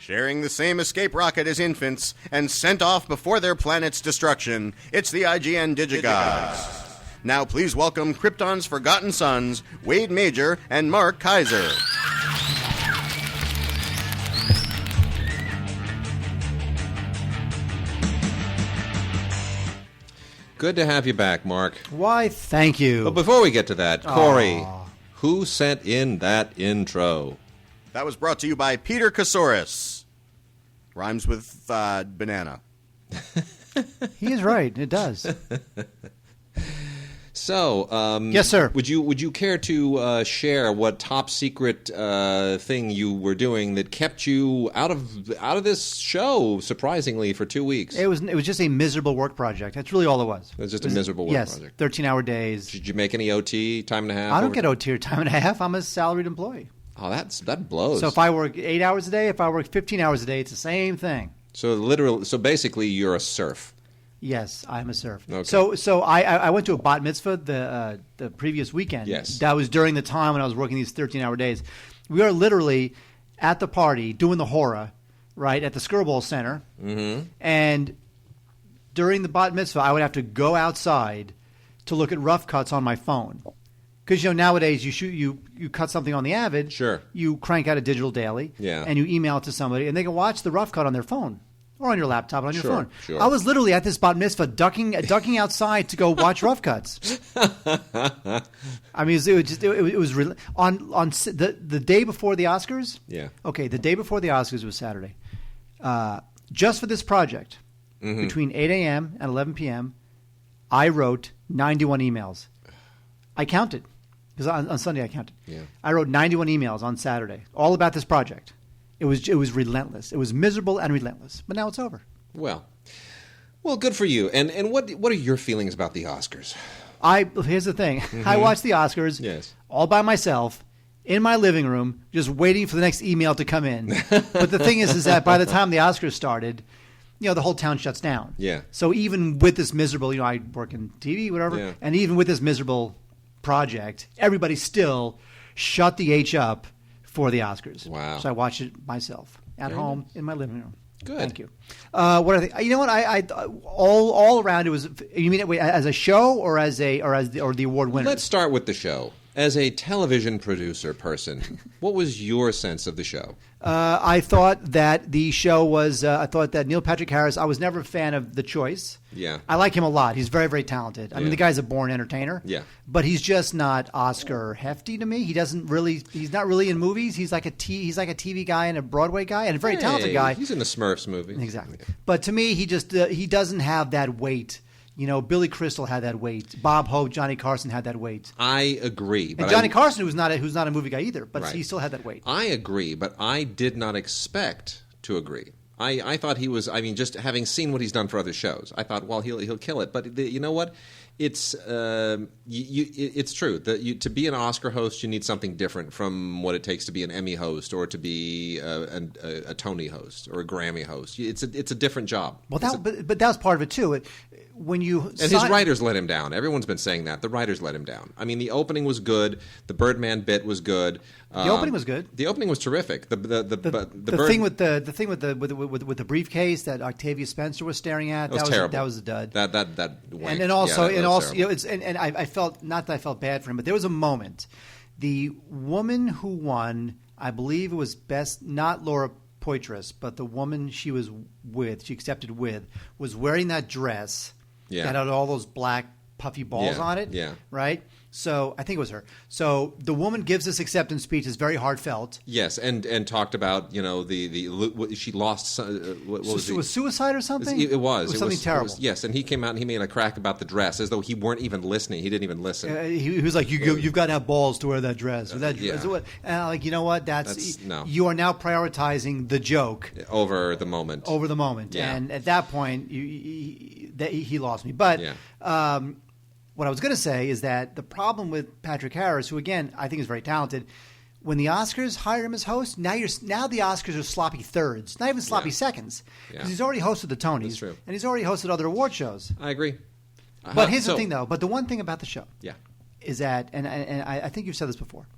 Sharing the same escape rocket as infants and sent off before their planet's destruction, it's the IGN Digigods. Now please welcome Krypton's Forgotten Sons, Wade Major and Mark Kaiser. Good to have you back, Mark. Why, thank you. But before we get to that, Corey, who sent in that intro? That was brought to you by Peter Kasoris. Rhymes with banana. He is right. It does. So, yes, sir. Would you care to share what top secret thing you were doing that kept you out of this show surprisingly for 2 weeks? It was just a miserable work project. That's really all it was. It was just a miserable work project. 13-hour days. Did you make any OT, time and a half? I don't get OT or time and a half. I'm a salaried employee. Oh, that blows. So if I work 8 hours a day, if I work 15 hours a day, it's the same thing. So basically, you're a serf. Yes, I'm a serf. Okay. So I went to a bat mitzvah the previous weekend. Yes. That was during the time when I was working these 13-hour days. We are literally at the party doing the hora, right, at the Skirball Center. Mm-hmm. And during the bat mitzvah, I would have to go outside to look at rough cuts on my phone. Because, nowadays you cut something on the Avid. Sure. You crank out a digital daily. Yeah. And you email it to somebody, and they can watch the rough cut on their phone. Or on your laptop, or on your phone. Sure. I was literally at this bat mitzvah ducking outside to go watch rough cuts. I mean, it was really, on the day before the Oscars. Yeah. Okay, the day before the Oscars was Saturday. Just for this project, between 8 a.m. and 11 p.m., I wrote 91 emails. I counted because on Sunday I counted. Yeah. I wrote 91 emails on Saturday, all about this project. It was relentless. It was miserable and relentless. But now it's over. Well, good for you. And what are your feelings about the Oscars? Here's the thing. I watched the Oscars all by myself in my living room, just waiting for the next email to come in. But the thing is that by the time the Oscars started, the whole town shuts down. Yeah. So even with this miserable, I work in TV, whatever, and even with this miserable project, everybody still shut the H up for the Oscars. Wow. So I watched it myself at home in my living room. Good. Thank you. What I think, you know what? I all around it was. You mean it as a show or as the award winner? Let's start with the show. As a television producer person, what was your sense of the show? I thought that the show was. I thought that Neil Patrick Harris. I was never a fan of The Choice. Yeah. I like him a lot. He's very, very talented. I mean, the guy's a born entertainer. Yeah. But he's just not Oscar hefty to me. He doesn't really. He's not really in movies. He's like a TV guy and a Broadway guy and a very talented guy. He's in the Smurfs movie. Exactly. Yeah. But to me, he just he doesn't have that weight. Billy Crystal had that weight. Bob Hope, Johnny Carson had that weight. I agree. And Johnny Carson, who's not a movie guy either, but he still had that weight. I agree, but I did not expect to agree. I thought he was. I mean, just having seen what he's done for other shows, I thought, well, he'll kill it. But you know what? It's it's true that to be an Oscar host, you need something different from what it takes to be an Emmy host or to be a Tony host or a Grammy host. It's a different job. Well, but that was part of it too. His writers let him down. Everyone's been saying that the writers let him down. I mean, the opening was good. The Birdman bit was good. The opening was good. The opening was terrific. The thing with the briefcase that Octavia Spencer was staring at. That was terrible. That was a dud. That went. And also I felt, not that I felt bad for him, but there was a moment. The woman who won, I believe it was best, not Laura Poitras, but the woman she accepted with, was wearing that dress that had all those black puffy balls on it. Yeah. Right? So I think it was her. So the woman gives this acceptance speech. It's very heartfelt. Yes, and talked about she lost. Was suicide or something? It was something terrible. Yes, and he came out and he made a crack about the dress as though he weren't even listening. He didn't even listen. He was like, "You've got to have balls to wear that dress." And I'm like, you know what? You are now prioritizing the joke over the moment. Yeah. And at that point, he lost me. But. Yeah. What I was going to say is that the problem with Patrick Harris, who again I think is very talented, when the Oscars hire him as host, now the Oscars are sloppy thirds, not even sloppy seconds, because he's already hosted the Tonys. That's true. And he's already hosted other award shows. I agree. But here's the thing, though. But the one thing about the show, is that, and I think you've said this before,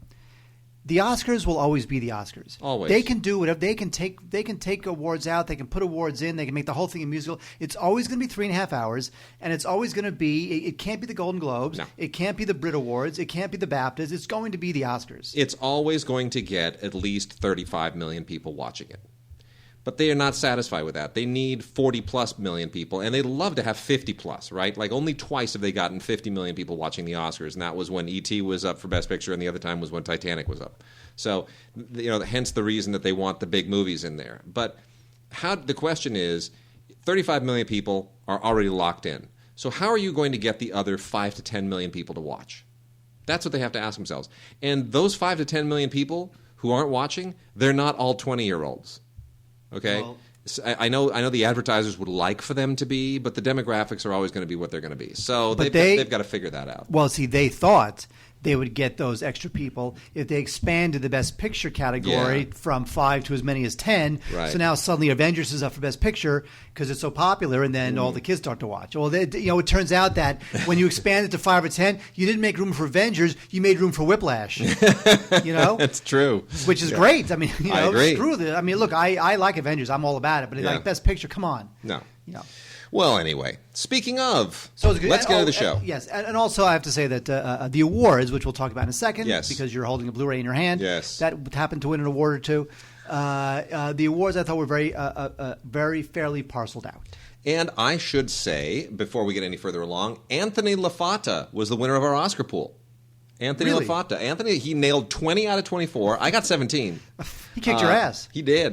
The Oscars will always be the Oscars. Always. They can do whatever. They can take awards out. They can put awards in. They can make the whole thing a musical. It's always going to be 3.5 hours, and it's always going to be. It can't be the Golden Globes. No. It can't be the Brit Awards. It can't be the BAFTAs. It's going to be the Oscars. It's always going to get at least 35 million people watching it. But they are not satisfied with that. They need 40-plus million people, and they'd love to have 50-plus, right? Like, only twice have they gotten 50 million people watching the Oscars, and that was when E.T. was up for Best Picture, and the other time was when Titanic was up. So, hence the reason that they want the big movies in there. But the question is, 35 million people are already locked in. So how are you going to get the other 5 to 10 million people to watch? That's what they have to ask themselves. And those 5 to 10 million people who aren't watching, they're not all 20-year-olds. Okay, well, I know the advertisers would like for them to be, but the demographics are always going to be what they're going to be. So they've got to figure that out. Well, see, they thought they would get those extra people if they expanded the Best Picture category from 5 to as many as 10. Right. So now suddenly Avengers is up for Best Picture because it's so popular, and then all the kids start to watch. Well, it turns out that when you expand it to 5 or 10, you didn't make room for Avengers, you made room for Whiplash. That's true. Which is great. I mean, I agree. Screw it. I mean, look, I like Avengers. I'm all about it. But like Best Picture, come on. No. Well, anyway, speaking of, so it's good. Let's get to the show. Yes, and also I have to say that the awards, which we'll talk about in a second, because you're holding a Blu-ray in your hand, that happened to win an award or two. The awards I thought were very fairly parceled out. And I should say, before we get any further along, Anthony LaFata was the winner of our Oscar pool. Anthony LaFata. He nailed 20 out of 24. I got 17. He kicked your ass. He did.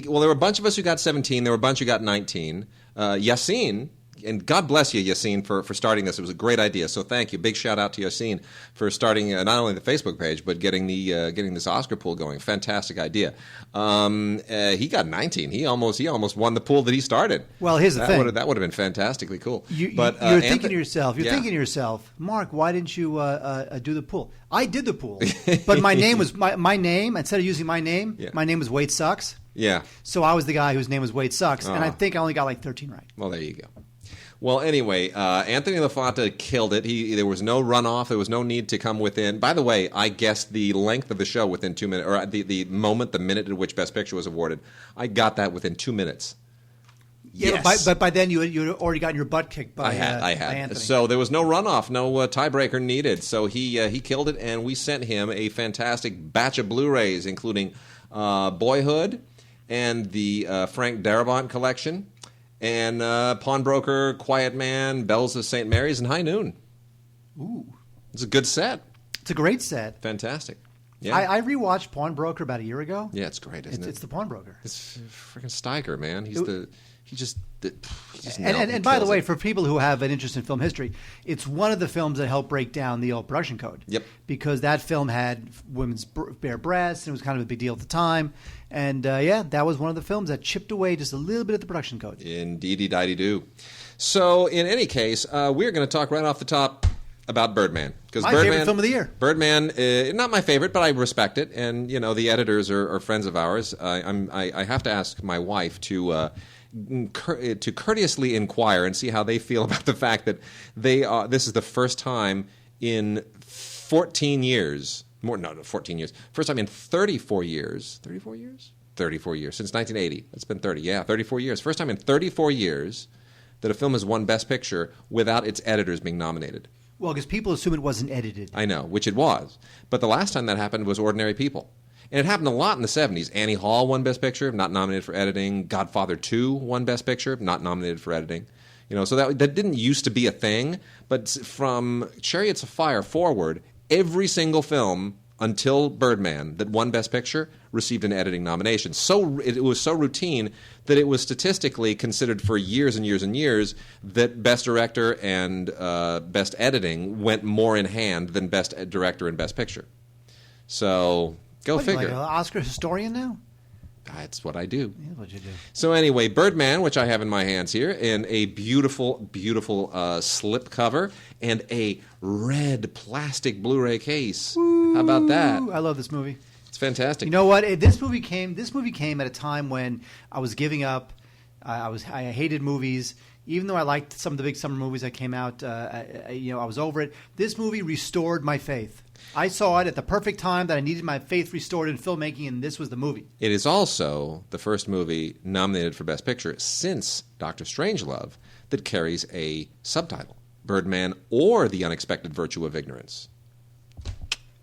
Well, there were a bunch of us who got 17. There were a bunch who got 19. Yassine, and God bless you, Yassine, for starting this. It was a great idea. So thank you. Big shout out to Yassine for starting not only the Facebook page, but getting this Oscar pool going. Fantastic idea. He got 19. He almost won the pool that he started. Well, here's the thing. That would have been fantastically cool. You're thinking to yourself, Mark, why didn't you do the pool? I did the pool, but my name was my name. Instead of using my name, my name was Wade Sucks. Yeah. So I was the guy whose name was Wade Sucks, and I think I only got like 13 right. Well, there you go. Well, anyway, Anthony LaFata killed it. There was no runoff. There was no need to come within. By the way, I guessed the length of the show within 2 minutes, or the minute at which Best Picture was awarded. I got that within 2 minutes. Yeah, yes. but by then you had already gotten your butt kicked by I had. by Anthony. So there was no runoff, no tiebreaker needed. So he killed it, and we sent him a fantastic batch of Blu-rays, including Boyhood and the Frank Darabont collection, and Pawnbroker, Quiet Man, Bells of St. Mary's, and High Noon. Ooh. It's a good set. It's a great set. Fantastic. Yeah. I rewatched Pawnbroker about a year ago. Yeah, it's great, isn't it? It's the Pawnbroker. It's freaking Steiger, man. He just and by the way, for people who have an interest in film history, it's one of the films that helped break down the old production code. Yep. Because that film had women's bare breasts, and it was kind of a big deal at the time. And that was one of the films that chipped away just a little bit at the production code. Indeedy-didy-do. So, in any case, we're going to talk right off the top about Birdman. My favorite film of the year. Birdman, not my favorite, but I respect it. And, the editors are friends of ours. I have to ask my wife to courteously inquire and see how they feel about the fact that this is the first time in 14 years. 14 years. First time in 34 years. 34 years? 34 years. Since 1980. It's been 30. Yeah, 34 years. First time in 34 years that a film has won Best Picture without its editors being nominated. Well, because people assume it wasn't edited. I know, which it was. But the last time that happened was Ordinary People. And it happened a lot in the 70s. Annie Hall won Best Picture, not nominated for editing. Godfather 2 won Best Picture, not nominated for editing. So that didn't used to be a thing. But from Chariots of Fire forward, every single film until Birdman that won Best Picture received an editing nomination. So it was so routine that it was statistically considered for years and years and years that Best Director and Best Editing went more in hand than Best Director and Best Picture. So go figure. Like an Oscar historian now? That's what I do. Yeah, what you do. So anyway, Birdman, which I have in my hands here, in a beautiful, beautiful slip cover and a red plastic Blu-ray case. Ooh, how about that? I love this movie. It's fantastic. You know what? This movie came at a time when I was giving up. I hated movies, Even though I liked some of the big summer movies that came out, I was over it. This movie restored my faith. I saw it at the perfect time that I needed my faith restored in filmmaking, and this was the movie. It is also the first movie nominated for Best Picture since Dr. Strangelove that carries a subtitle, Birdman or The Unexpected Virtue of Ignorance.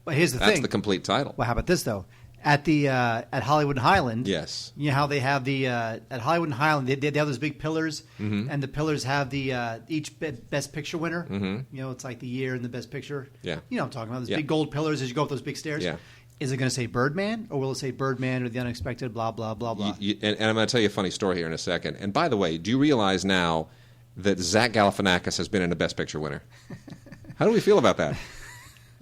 But here's the thing. That's the complete title. Well, how about this, though? At Hollywood and Highland, yes, you know how they have the at Hollywood and Highland they have those big pillars, and the pillars have the each Best Picture winner. You know, it's like the year and the Best Picture. Yeah, you know what I'm talking about, those big gold pillars as you go up those big stairs. Yeah, is it going to say Birdman, or will it say Birdman or The Unexpected? Blah blah blah blah. And I'm going to tell you a funny story here in a second. And by the way, do you realize now that Zach Galifianakis has been in a Best Picture winner? How do we feel about that?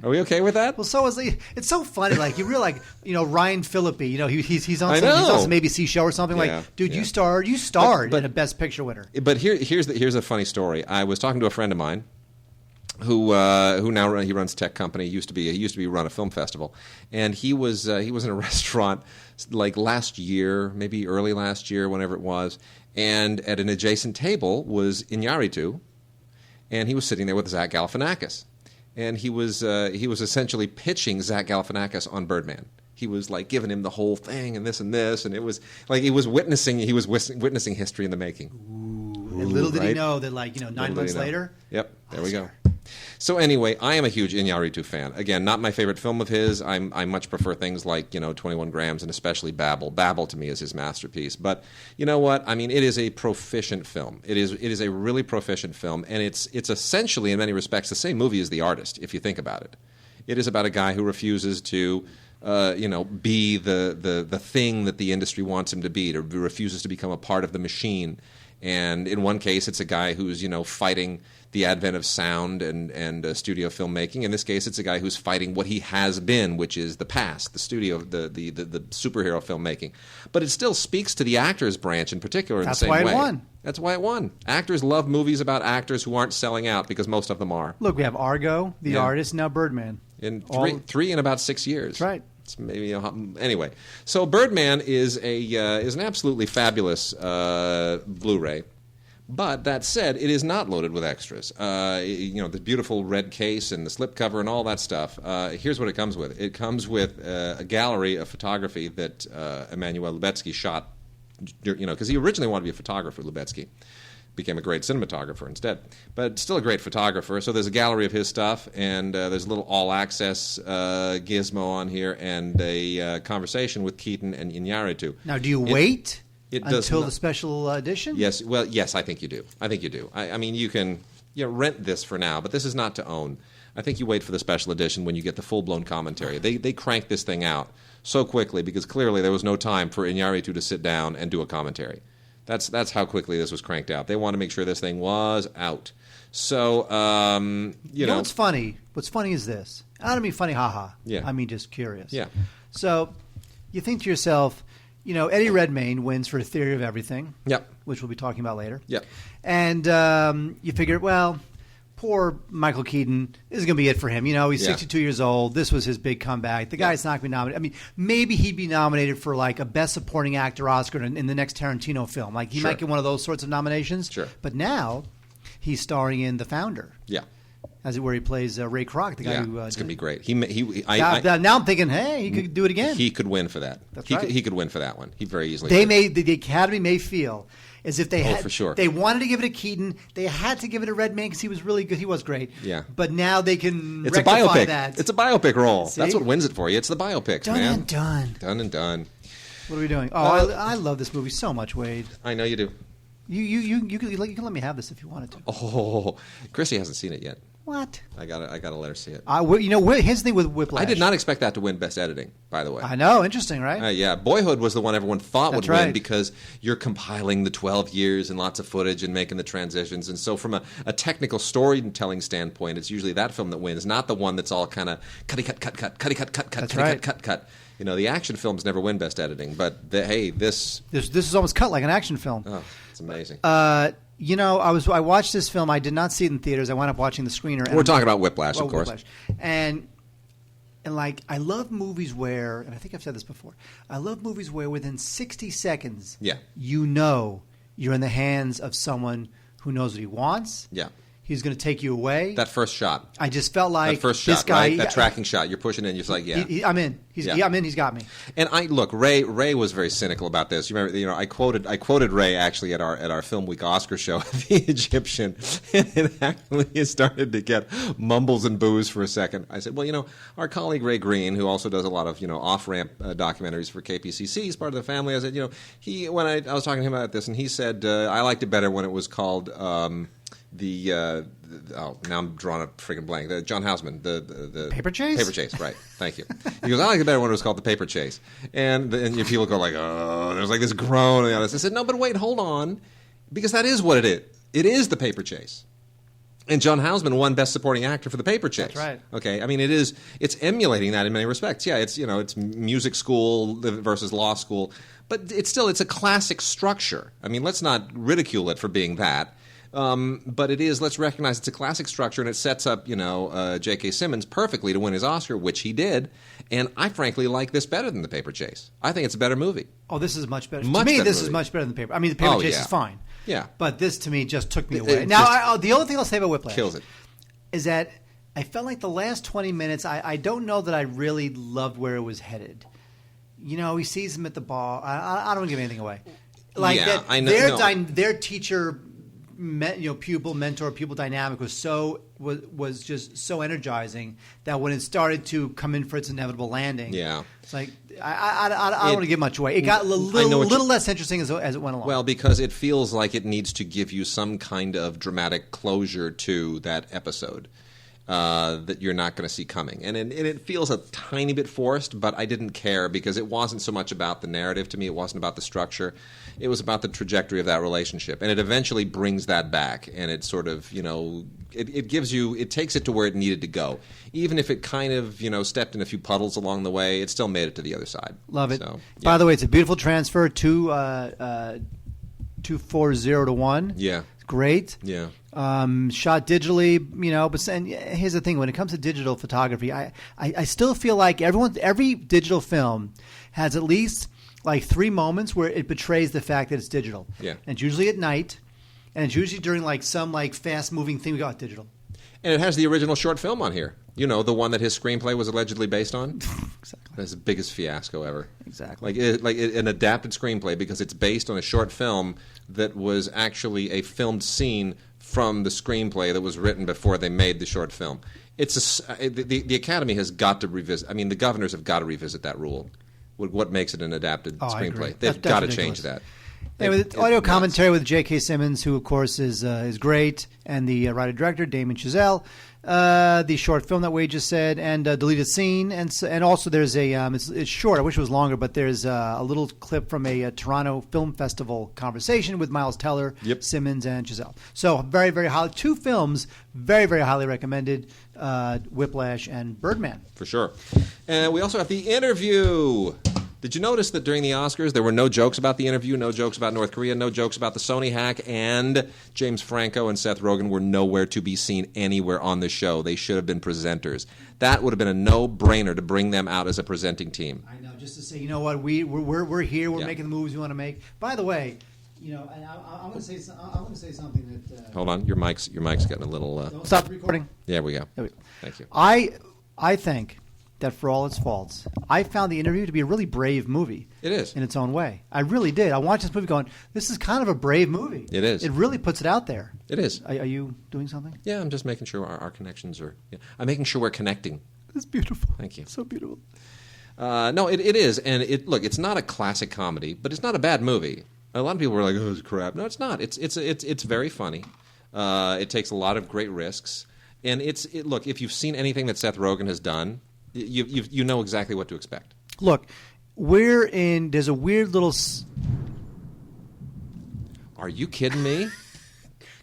Are we okay with that? Well, so is it's so funny. Like you realize, Ryan Phillippe. You know, he's on some ABC show or something. Yeah, like, dude, yeah. you starred in a Best Picture winner. But here's a funny story. I was talking to a friend of mine who now he runs a tech company. He used to be run a film festival, and he was in a restaurant like last year, maybe early last year, whenever it was, and at an adjacent table was Iñárritu, and he was sitting there with Zach Galifianakis. And he was essentially pitching Zach Galifianakis on Birdman. He was like giving him the whole thing and this, and it was like he was witnessing history in the making. Ooh, and little did he know that 9 months later. Yep, there we go. So anyway, I am a huge Iñárritu fan. Again, not my favorite film of his. I much prefer things like 21 Grams and especially Babel. Babel to me is his masterpiece. But you know what? I mean, it is a proficient film. It is a really proficient film, and it's essentially in many respects the same movie as The Artist, if you think about it. It is about a guy who refuses to be the thing that the industry wants him to be, to refuses to become a part of the machine. And in one case, it's a guy who's fighting the advent of sound and studio filmmaking. In this case, it's a guy who's fighting what he has been, which is the past, the studio, the superhero filmmaking. But it still speaks to the actors branch in particular in the same way. That's why it won. That's why it won. Actors love movies about actors who aren't selling out, because most of them are. Look, we have Argo, The Artist, now Birdman. In three in about 6 years. That's right. It's maybe anyway. So Birdman is an absolutely fabulous Blu-ray. But that said, it is not loaded with extras. The beautiful red case and the slipcover and all that stuff. Here's what it comes with. It comes with a gallery of photography that Emanuel Lubezki shot. Because he originally wanted to be a photographer. Lubezki became a great cinematographer instead, but still a great photographer. So there's a gallery of his stuff, and there's a little all-access gizmo on here, and a conversation with Keaton and Iñárritu. Now, do you wait? Until the special edition? Yes. Well, yes, I think you do. I mean, you can rent this for now, but this is not to own. I think you wait for the special edition when you get the full-blown commentary. They crank this thing out so quickly because clearly there was no time for Iñárritu to sit down and do a commentary. That's how quickly this was cranked out. They want to make sure this thing was out. So, you know what's funny? What's funny is this. I don't mean funny, haha. Yeah. I mean just curious. Yeah. So you think to yourself, Eddie Redmayne wins for Theory of Everything. Yep. Which we'll be talking about later. Yep. And you figure, well, poor Michael Keaton, this is going to be it for him. He's 62 years old. This was his big comeback. The guy's not going to be nominated. I mean, maybe he'd be nominated for like a Best Supporting Actor Oscar in the next Tarantino film. Like he might get one of those sorts of nominations. Sure. But now he's starring in The Founder. Yeah. As it where he plays Ray Kroc, the guy who it's going to be great. Now I'm thinking, hey, he could do it again. He could win for that. That's right. He could win for that one. He very easily. The Academy may feel as if they had, for sure. They wanted to give it to Keaton. They had to give it to Redmayne because he was really good. He was great. Yeah. But now they can it's rectify a biopic. that. It's a biopic role. See? That's what wins it for you. It's the biopics, done man. And done. Done and done. What are we doing? Oh, I love this movie so much, Wade. I know you do. You can let me have this if you wanted to. Oh, Chrissy hasn't seen it yet. What? I gotta let her see it. His thing with Whiplash. I did not expect that to win Best Editing, by the way. I know, interesting, right? Yeah, Boyhood was the one everyone thought would right. win because you're compiling the 12 years and lots of footage and making the transitions. And so from a technical storytelling standpoint, it's usually that film that wins, not the one that's all kind of cut. The action films never win Best Editing, but this is almost cut like an action film. Oh, it's amazing. I watched this film. I did not see it in theaters. I wound up watching the screener. We're talking about Whiplash, of course. Whiplash. And I love movies where, and I think I've said this before, I love movies where within 60 seconds, you're in the hands of someone who knows what he wants. Yeah. He's going to take you away. That first shot. I just felt like that first this shot, guy, right? That tracking shot. You're pushing in. You're just like, yeah. I'm in. I'm in. He's got me. And Ray was very cynical about this. You remember, I quoted Ray actually at our Film Week Oscar show at the Egyptian, and it actually started to get mumbles and boos for a second. I said, well, our colleague Ray Green, who also does a lot of off-ramp documentaries for KPCC, is part of the family. I said, when I was talking to him about this, and he said, I liked it better when it was called. Now I'm drawing a freaking blank. John Houseman, the Paper Chase? Paper Chase, right. Thank you. He goes, I like it better when it was called The Paper Chase. And people go like, oh, there's like this groan. I said, no, but wait, hold on. Because that is what it is. It is The Paper Chase. And John Houseman won Best Supporting Actor for The Paper Chase. That's right. Okay, I mean, it's emulating that in many respects. Yeah, it's music school versus law school. But it's a classic structure. I mean, let's not ridicule it for being that. But it is, let's recognize it's a classic structure, and it sets up, J.K. Simmons perfectly to win his Oscar, which he did. And I frankly like this better than The Paper Chase. I think it's a better movie. Oh, this is much better. Much to me, better this movie. is much better than The Paper. I mean, The Paper Chase yeah. is fine. Yeah. But this, to me, just took me It away. The only thing I'll say about Whiplash kills it. is that I felt like the last 20 minutes, I don't know that I really loved where it was headed. He sees him at the bar. I don't want to give anything away. Like Yeah, that, I know. their teacher... pupil dynamic was just so energizing that when it started to come in for its inevitable landing, it's like I don't want to give much away. It got a little less interesting as it went along. Well, because it feels like it needs to give you some kind of dramatic closure to that episode that you're not going to see coming. And it feels a tiny bit forced, but I didn't care because it wasn't so much about the narrative to me. It wasn't about the structure. It was about the trajectory of that relationship. And it eventually brings that back. And it sort of, it gives you, it takes it to where it needed to go. Even if it kind of, stepped in a few puddles along the way, it still made it to the other side. Love it. So, yeah. By the way, it's a beautiful transfer, 240 to 1. Yeah. Great. Yeah. Shot digitally, but and here's the thing: when it comes to digital photography, I still feel like every digital film has at least like 3 moments where it betrays the fact that it's digital. Yeah. And it's usually at night, and it's usually during like some like fast moving thing. We got digital. And it has the original short film on here. The one that his screenplay was allegedly based on. Exactly. That's the biggest fiasco ever. Exactly. Like an adapted screenplay because it's based on a short film that was actually a filmed scene from the screenplay that was written before they made the short film. The Academy has got to revisit. I mean, the governors have got to revisit that rule. What makes it an adapted screenplay? They've got to change that. Anyway, the audio commentary with J.K. Simmons, who of course is great, and the writer-director Damien Chazelle. The short film that Wade just said, and deleted scene, and also there's a it's short. I wish it was longer, but there's a little clip from a Toronto Film Festival conversation with Miles Teller, Simmons, and Giselle. So very, very highly, 2 films, very, very highly recommended: Whiplash and Birdman. For sure. And we also have The Interview. Did you notice that during the Oscars there were no jokes about The Interview, no jokes about North Korea, no jokes about the Sony hack, and James Franco and Seth Rogen were nowhere to be seen anywhere on the show. They should have been presenters. That would have been a no-brainer to bring them out as a presenting team. I know, just to say, you know what, we're here, we're making the movies we want to make. By the way, and I'm going to say something that. Hold on, your mic's getting a little. Don't stop recording. There we go. There we go. Thank you. I think that for all its faults, I found The Interview to be a really brave movie. It is. In its own way. I really did. I watched this movie going, this is kind of a brave movie. It is. It really puts it out there. It is. Are you doing something? Yeah, I'm just making sure our connections are... Yeah. I'm making sure we're connecting. It's beautiful. Thank you. It's so beautiful. No, it is. And it's not a classic comedy, but it's not a bad movie. A lot of people were like, oh, it's crap. No, it's not. It's very funny. It takes a lot of great risks. And look, if you've seen anything that Seth Rogen has done... You know exactly what to expect. Look, there's a weird little... Are you kidding me?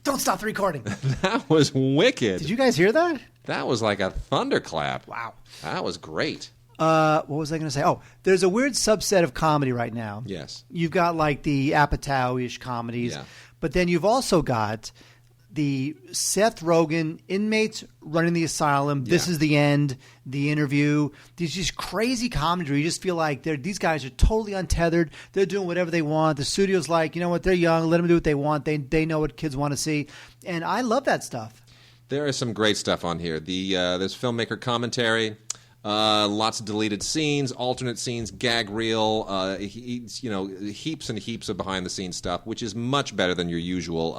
Don't stop the recording. That was wicked. Did you guys hear that? That was like a thunderclap. Wow. That was great. What was I going to say? Oh, there's a weird subset of comedy right now. Yes. You've got like the Apatow-ish comedies. Yeah. But then you've also got the Seth Rogen inmates running the asylum. This is the end. The interview. These just crazy comedy. You just feel like these guys are totally untethered. They're doing whatever they want. The studio's like, you know what? They're young. Let them do what they want. They know what kids want to see, and I love that stuff. There is some great stuff on here. There's filmmaker commentary. Lots of deleted scenes, alternate scenes, gag reel, heaps and heaps of behind-the-scenes stuff, which is much better than your usual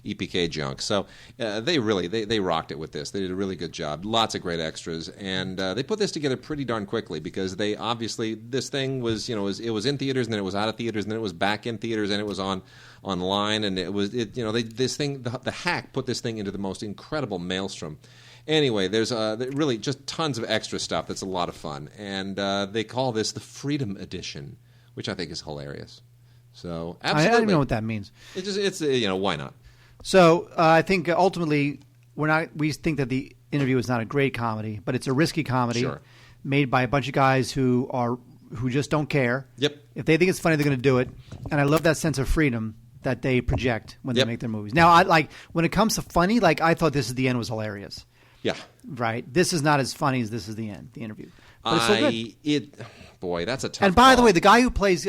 EPK junk. So they rocked it with this. They did a really good job. Lots of great extras, and they put this together pretty darn quickly because they obviously this thing was it was in theaters and then it was out of theaters and then it was back in theaters and it was online and the hack put this thing into the most incredible maelstrom. Anyway, there's really just tons of extra stuff that's a lot of fun. And they call this the Freedom Edition, which I think is hilarious. So, absolutely. I don't even know what that means. It's why not? So, I think ultimately, we think that the interview is not a great comedy, but it's a risky comedy made by a bunch of guys who just don't care. Yep. If they think it's funny, they're going to do it. And I love that sense of freedom that they project when they make their movies. Now, when it comes to funny, I thought This Is the End was hilarious. Yeah. Right. This is not as funny as This Is the End, the interview. But it's so good. Boy, that's a tough. And by the way, the guy who plays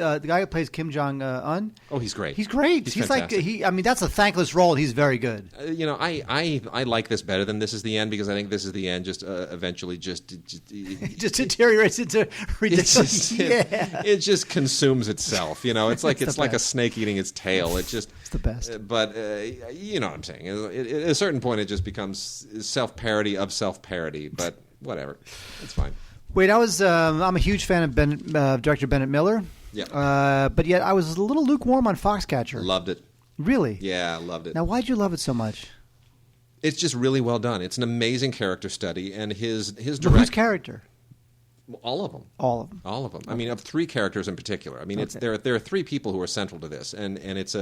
Kim Jong Un. Oh, he's great. He's great. He's fantastic. That's a thankless role. He's very good. I like this better than This Is the End because I think This Is the End just eventually just deteriorates into ridiculous. It just consumes itself. It's like a snake eating its tail. It's the best. But you know what I'm saying. At a certain point, it just becomes self-parody of self-parody. But whatever, it's fine. Wait, I'm a huge fan of director Bennett Miller. Yeah. But yet I was a little lukewarm on Foxcatcher. Loved it. Really? Yeah, loved it. Now, why'd you love it so much? It's just really well done. It's an amazing character study, and his direct. Whose character? All of them. All of them. All of them. I mean, of three characters in particular. I mean, there are three people who are central to this, and it's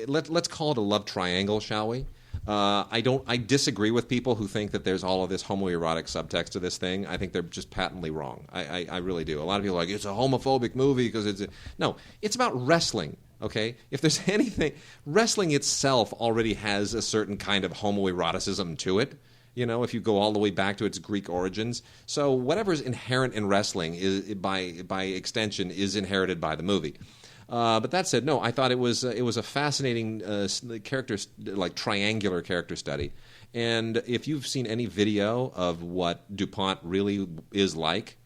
let's call it a love triangle, shall we? I disagree with people who think that there's all of this homoerotic subtext to this thing. I think they're just patently wrong. I really do. A lot of people are like, it's a homophobic movie because no, it's about wrestling. Okay? If there's anything, wrestling itself already has a certain kind of homoeroticism to it. If you go all the way back to its Greek origins. So whatever's inherent in wrestling is, by extension, is inherited by the movie. But that said, no, I thought it was a fascinating triangular character study. And if you've seen any video of what DuPont really is like,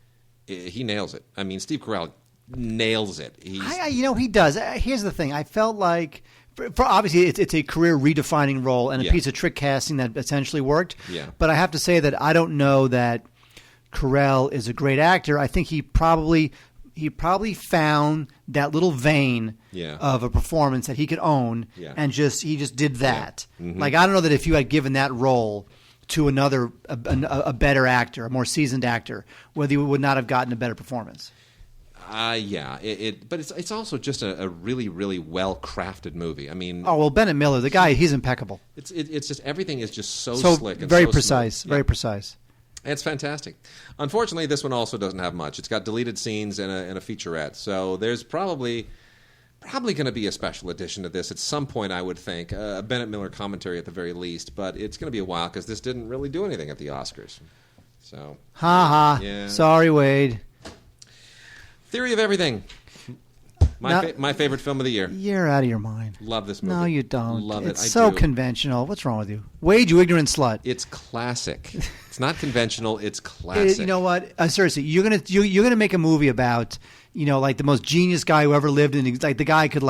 he nails it. I mean, Steve Carell nails it. He does. Here's the thing. I felt like, for obviously, it's a career redefining role and a piece of trick casting that essentially worked. Yeah. But I have to say that I don't know that Carell is a great actor. I think he probably found that little vein of a performance that he could own, and he just did that. Yeah. Mm-hmm. I don't know that if you had given that role to a better actor, a more seasoned actor, whether you would not have gotten a better performance. But it's also just a really, really well crafted movie. I mean, Bennett Miller, the guy, he's impeccable. It's just everything is just so slick and very so precise, smooth. very precise. It's fantastic. Unfortunately, this one also doesn't have much. It's got deleted scenes and a featurette. So there's probably going to be a special edition of this at some point, I would think. A Bennett Miller commentary at the very least. But it's going to be a while because this didn't really do anything at the Oscars. So, yeah. Sorry, Wade. Theory of Everything. My favorite film of the year. You're out of your mind. Love this movie. No, you don't. Love it. It's so conventional. What's wrong with you? Wade, you ignorant slut. It's classic. It's not conventional. It's classic. You know what? Seriously, you're gonna make a movie about the most genius guy who ever lived, and the guy could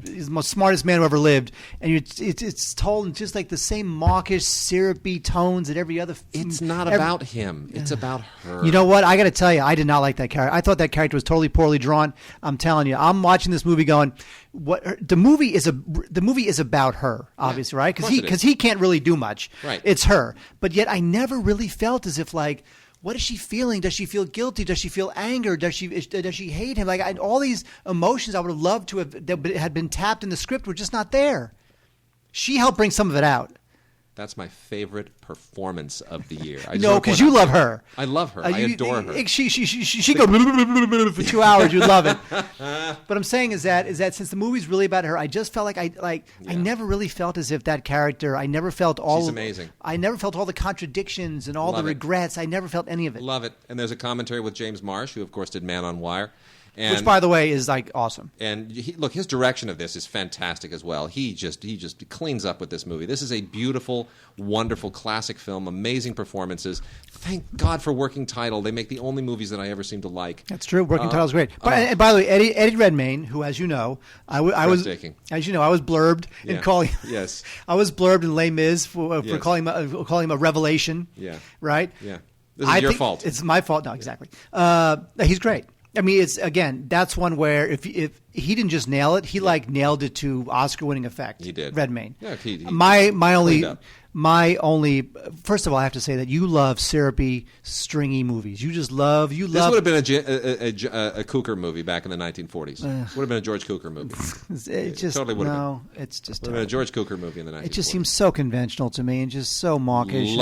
he's the most smartest man who ever lived, and it's told in just the same mawkish, syrupy tones that every other. It's not about him. It's about her. You know what? I got to tell you, I did not like that character. I thought that character was totally poorly drawn. I'm telling you, I'm watching this movie going, what the movie is about her, obviously, right? Because he can't really do much. Right. It's her, but yet I never really felt as if what is she feeling? Does she feel guilty? Does she feel anger? Does she hate him? All these emotions I would have loved to have that had been tapped in the script were just not there. She helped bring some of it out. That's my favorite performance of the year. No, because you love her. I love her. I adore her. She goes for 2 hours. You love it. But I'm saying is that since the movie's really about her, I just felt like I never really felt as if that character. I never felt all. She's amazing. I never felt all the contradictions and all the regrets. I never felt any of it. Love it. And there's a commentary with James Marsh, who of course did Man on Wire. Which, by the way, is like awesome. And look, his direction of this is fantastic as well. He just cleans up with this movie. This is a beautiful, wonderful, classic film. Amazing performances. Thank God for Working Title. They make the only movies that I ever seem to like. That's true. Working Title's great. And by the way, Eddie Redmayne, who, as you know, I was blurbed in calling. Yes. I was blurbed in Les Mis for calling him a revelation. Yeah. Right. Yeah. This is your fault. It's my fault. No, exactly. He's great. I mean, that's one where if he didn't just nail it, he nailed it to Oscar-winning effect. He did. Redmayne. Yeah, he my only. First of all, I have to say that you love syrupy, stringy movies. You just love. This would have been a Cukor movie back in the 1940s. Would have been a George Cukor movie. It just totally would have been. No, it's just would have been a George Cukor movie in the 1940s. It just seems so conventional to me and just so mawkish.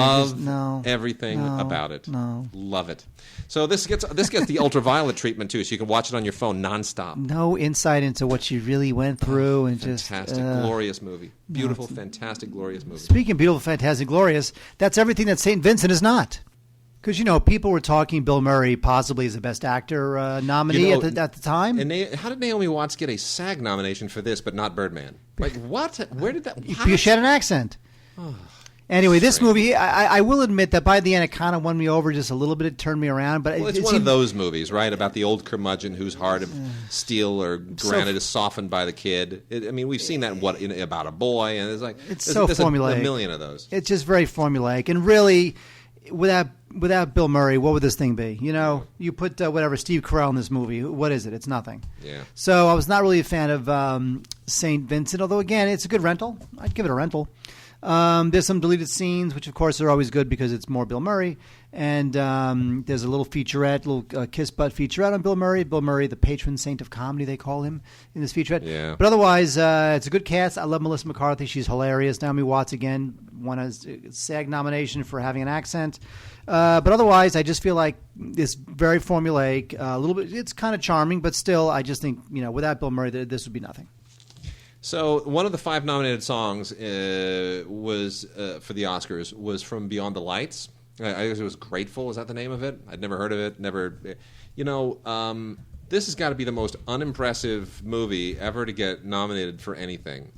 Everything about it. No, love it. So this gets the ultraviolet treatment too, so you can watch it on your phone nonstop. No insight into what she really went through, and fantastic, glorious movie. Beautiful, fantastic, glorious movie. Speaking of beautiful, fantastic, glorious, that's everything that St. Vincent is not. Because, people were talking Bill Murray possibly as the best actor nominee at the time. And how did Naomi Watts get a SAG nomination for this but not Birdman? Like, what? Where did that... Because she had an accent. Anyway, this movie, I will admit that by the end it kind of won me over just a little bit. It turned me around. But it's one of those movies, right, about the old curmudgeon whose heart of steel or granite is softened by the kid. We've seen that about a boy, and there's so formulaic. A million of those. It's just very formulaic, and really, without Bill Murray, what would this thing be? You put Steve Carell in this movie. What is it? It's nothing. Yeah. So I was not really a fan of St. Vincent, although again, it's a good rental. I'd give it a rental. There's some deleted scenes, which of course are always good because it's more Bill Murray. And there's a little featurette, kiss butt featurette on Bill Murray. Bill Murray, the patron saint of comedy, they call him in this featurette. Yeah. But otherwise, it's a good cast. I love Melissa McCarthy. She's hilarious. Naomi Watts, again, won a SAG nomination for having an accent. But otherwise, I just feel like it's very formulaic. A little bit, it's kind of charming, but still, I just think, without Bill Murray, this would be nothing. So one of the 5 nominated songs was for the Oscars was from Beyond the Lights. I guess it was Grateful. Is that the name of it? I'd never heard of it. This has got to be the most unimpressive movie ever to get nominated for anything.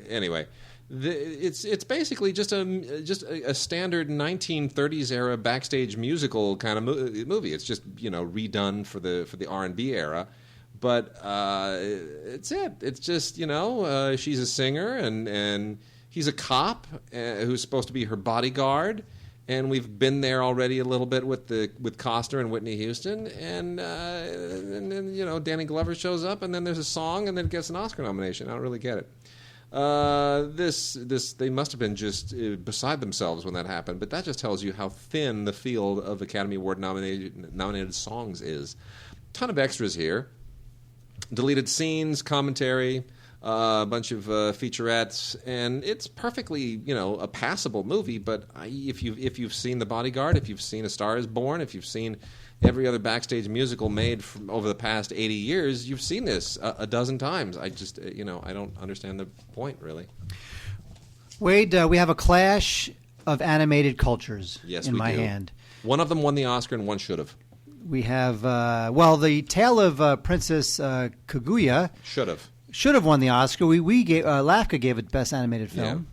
Anyway, it's basically just a standard 1930s era backstage musical kind of movie. It's just redone for the R&B era. But it's it. It's just, she's a singer and he's a cop who's supposed to be her bodyguard. And we've been there already a little bit with Costner and Whitney Houston. And then, Danny Glover shows up and then there's a song and then it gets an Oscar nomination. I don't really get it. They must have been just beside themselves when that happened. But that just tells you how thin the field of Academy Award nominated songs is. Ton of extras here. Deleted scenes, commentary, a bunch of featurettes, and it's perfectly, a passable movie. But if you've seen The Bodyguard, if you've seen A Star Is Born, if you've seen every other backstage musical made from over the past 80 years, you've seen this a dozen times. I just, I don't understand the point really. Wade, we have a clash of animated cultures in my hand. One of them won the Oscar, and one should have. We have, the Tale of Princess Kaguya should have won the Oscar. LAFCA gave it Best Animated Film.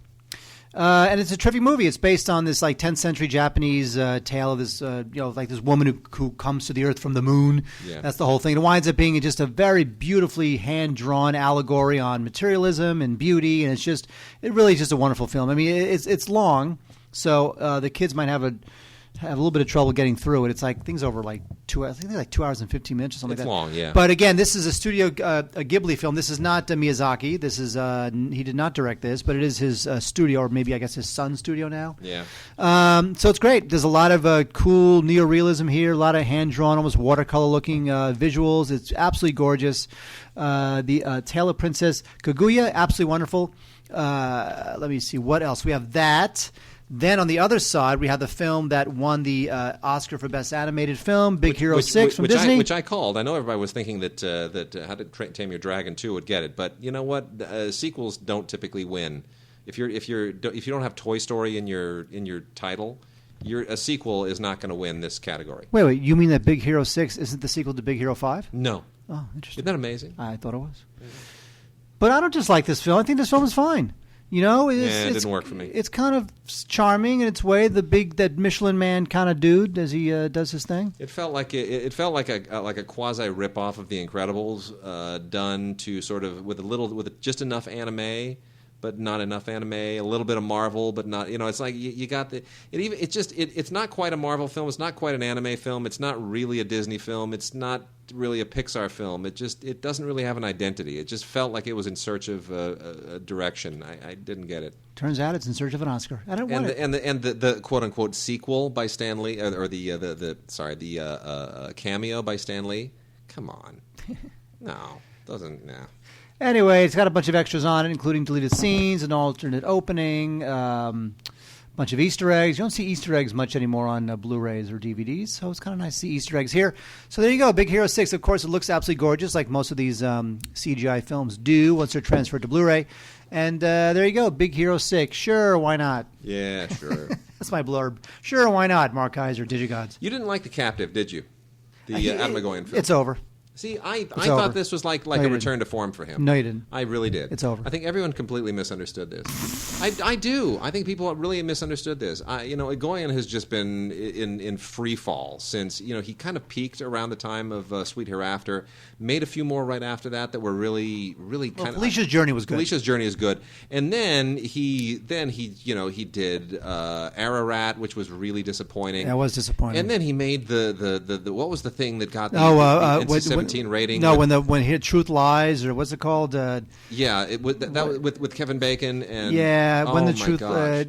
Yeah. And it's a terrific movie. It's based on this 10th century Japanese tale of this, this woman who comes to the earth from the moon. Yeah. That's the whole thing. It winds up being just a very beautifully hand-drawn allegory on materialism and beauty, and it really is just a wonderful film. I mean, it's long, so the kids might have a little bit of trouble getting through it. It's things over 2 hours. I think they're 2 hours and 15 minutes or something like that. It's long, yeah. But again, this is a studio, a Ghibli film. This is not Miyazaki. This is he did not direct this, but it is his studio, or maybe I guess his son's studio now. Yeah. So it's great. There's a lot of cool neorealism here. A lot of hand drawn, almost watercolor looking visuals. It's absolutely gorgeous. The Tale of Princess Kaguya, absolutely wonderful. Let me see. What else? We have that. Then on the other side, we have the film that won the Oscar for Best Animated Film, Big Hero 6 from Disney. Which I called. I know everybody was thinking that How to Tame Your Dragon 2 would get it, but you know what? Sequels don't typically win. If you don't have Toy Story in your title, a sequel is not going to win this category. Wait. You mean that Big Hero 6 isn't the sequel to Big Hero 5? No. Oh, interesting. Isn't that amazing? I thought it was. But I don't dislike this film. I think this film is fine. You know, it didn't work for me. It's kind of charming in its way. That Michelin Man kind of dude as he does his thing. It felt like a quasi ripoff of The Incredibles, done to sort of with just enough anime, but not enough anime. A little bit of Marvel, but not. You know, it's like you got it's not quite a Marvel film. It's not quite an anime film. It's not really a Disney film. It's not really a Pixar film. It doesn't really have an identity. It just felt like it was in search of a direction. I didn't get it. Turns out it's in search of an Oscar. I don't want it. And the quote unquote sequel by Stan Lee, or the cameo by Stan Lee. Come on, no, doesn't no. Anyway, it's got a bunch of extras on it, including deleted scenes, an alternate opening, bunch of Easter eggs. You don't see Easter eggs much anymore on Blu-rays or DVDs, so it's kind of nice to see Easter eggs here. So there you go, Big Hero 6. Of course, it looks absolutely gorgeous, like most of these CGI films do once they're transferred to Blu-ray. And there you go, Big Hero 6. Sure, why not? Yeah, sure. That's my blurb. Sure, why not, Mark Heiser, Digigods. You didn't like The Captive, did you? The Adam McGowan film. It's over. See, I thought this was like a return to form for him. No, you didn't. I really did. It's over. I think everyone completely misunderstood this. I do. I think people really misunderstood this. Egoyan has just been in free fall since he kind of peaked around the time of Sweet Hereafter. Made a few more right after that were really kind of. Felicia's Journey was good. Felicia's Journey is good, and then he did Ararat, which was really disappointing. That was disappointing. And then he made the what was the thing that got the NC-17 rating? No, when he had Truth Lies, or what's it called? That was with Kevin Bacon and when the truth, Ararat.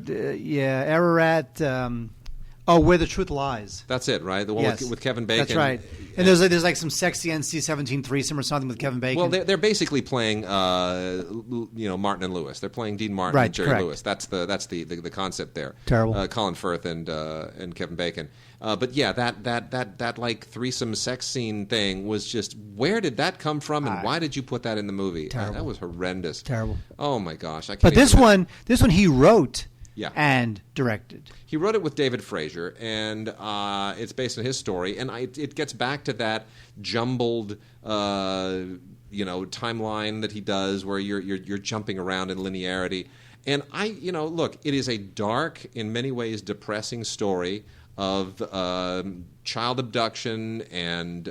Where the Truth Lies. That's it, right? The one with Kevin Bacon. That's right. And there's like some sexy NC-17 threesome or something with Kevin Bacon. Well, they're basically playing, Martin and Lewis. They're playing Dean Martin and Jerry Lewis. That's the concept there. Terrible. Colin Firth and Kevin Bacon. But yeah, that like threesome sex scene thing was just, where did that come from, and why did you put that in the movie? That was horrendous. Terrible. Oh my gosh! I can't. But this one he wrote. Yeah. And directed. He wrote it with David Fraser, and it's based on his story. And it gets back to that jumbled, timeline that he does, where you're jumping around in linearity. And look, it is a dark, in many ways, depressing story of child abduction and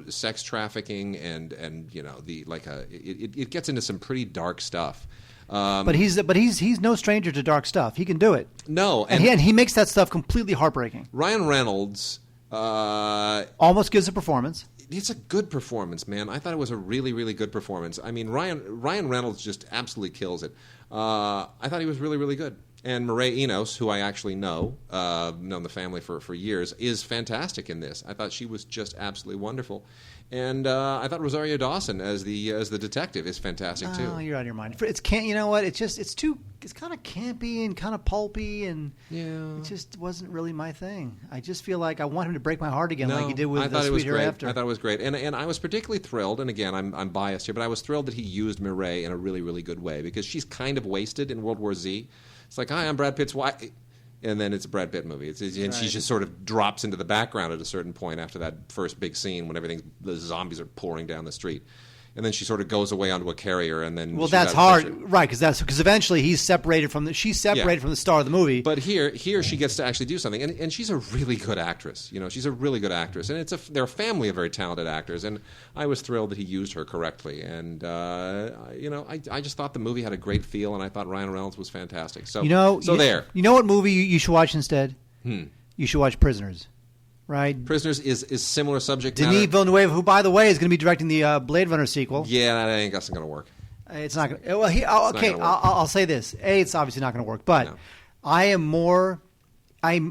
sex trafficking and it gets into some pretty dark stuff. But he's no stranger to dark stuff. He can do it. No, and he makes that stuff completely heartbreaking. Ryan Reynolds almost gives a performance. It's a good performance, man. I thought it was a really, really good performance. I mean, Ryan Reynolds just absolutely kills it. I thought he was really, really good. And Mireille Enos, who I actually known the family for years, is fantastic in this. I thought she was just absolutely wonderful. And I thought Rosario Dawson as the detective is fantastic too. Oh, you're out of your mind. You know what? It's kind of campy and kind of pulpy, and it just wasn't really my thing. I just feel like I want him to break my heart again, like he did with Sweet Hereafter. I thought it was great, and I was particularly thrilled. And again, I'm biased here, but I was thrilled that he used Mireille in a really, really good way, because she's kind of wasted in World War Z. It's like, hi, I'm Brad Pitt's wife. And then it's a Brad Pitt movie. And she just sort of drops into the background at a certain point after that first big scene when the zombies are pouring down the street. And then she sort of goes away onto a carrier, and then that's hard, right? Because eventually she's separated from the star of the movie. But here she gets to actually do something, and she's a really good actress. She's a really good actress, and they're a family of very talented actors. And I was thrilled that he used her correctly. And I just thought the movie had a great feel, and I thought Ryan Reynolds was fantastic. So there. You know what movie you should watch instead? You should watch Prisoners. Right. Prisoners is similar subject matter. Denis Villeneuve, who, by the way, is going to be directing the Blade Runner sequel. Yeah, that ain't going to work. It's not going to. Well, I'll say this. It's obviously not going to work, but no.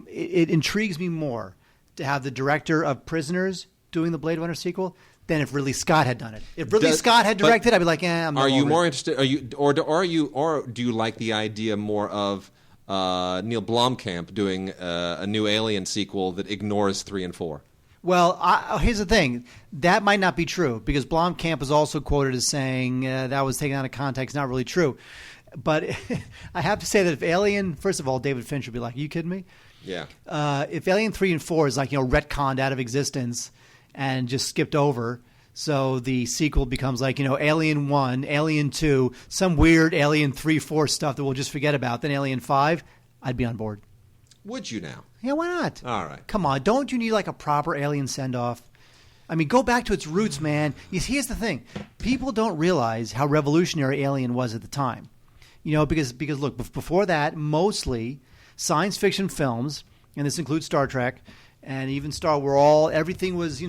It intrigues me more to have the director of Prisoners doing the Blade Runner sequel than if Ridley Scott had done it. If Ridley Scott had directed, I'd be like, I'm not Are you over more it. interested? Or do you like the idea more of Neil Blomkamp doing a new Alien sequel that ignores 3 and 4? Well, here's the thing. That might not be true because Blomkamp is also quoted as saying that was taken out of context, not really true. But I have to say that if Alien, first of all, David Fincher would be like, are you kidding me? Yeah. If Alien 3 and 4 is like, retconned out of existence and just skipped over, so the sequel becomes like, Alien 1, Alien 2, some weird Alien 3, 4 stuff that we'll just forget about, then Alien 5, I'd be on board. Would you now? Yeah, why not? All right. Come on, don't you need like a proper Alien send-off? I mean, go back to its roots, man. Here's the thing. People don't realize how revolutionary Alien was at the time. Because look, before that, mostly science fiction films, and this includes Star Trek, and even Star Wars, everything was,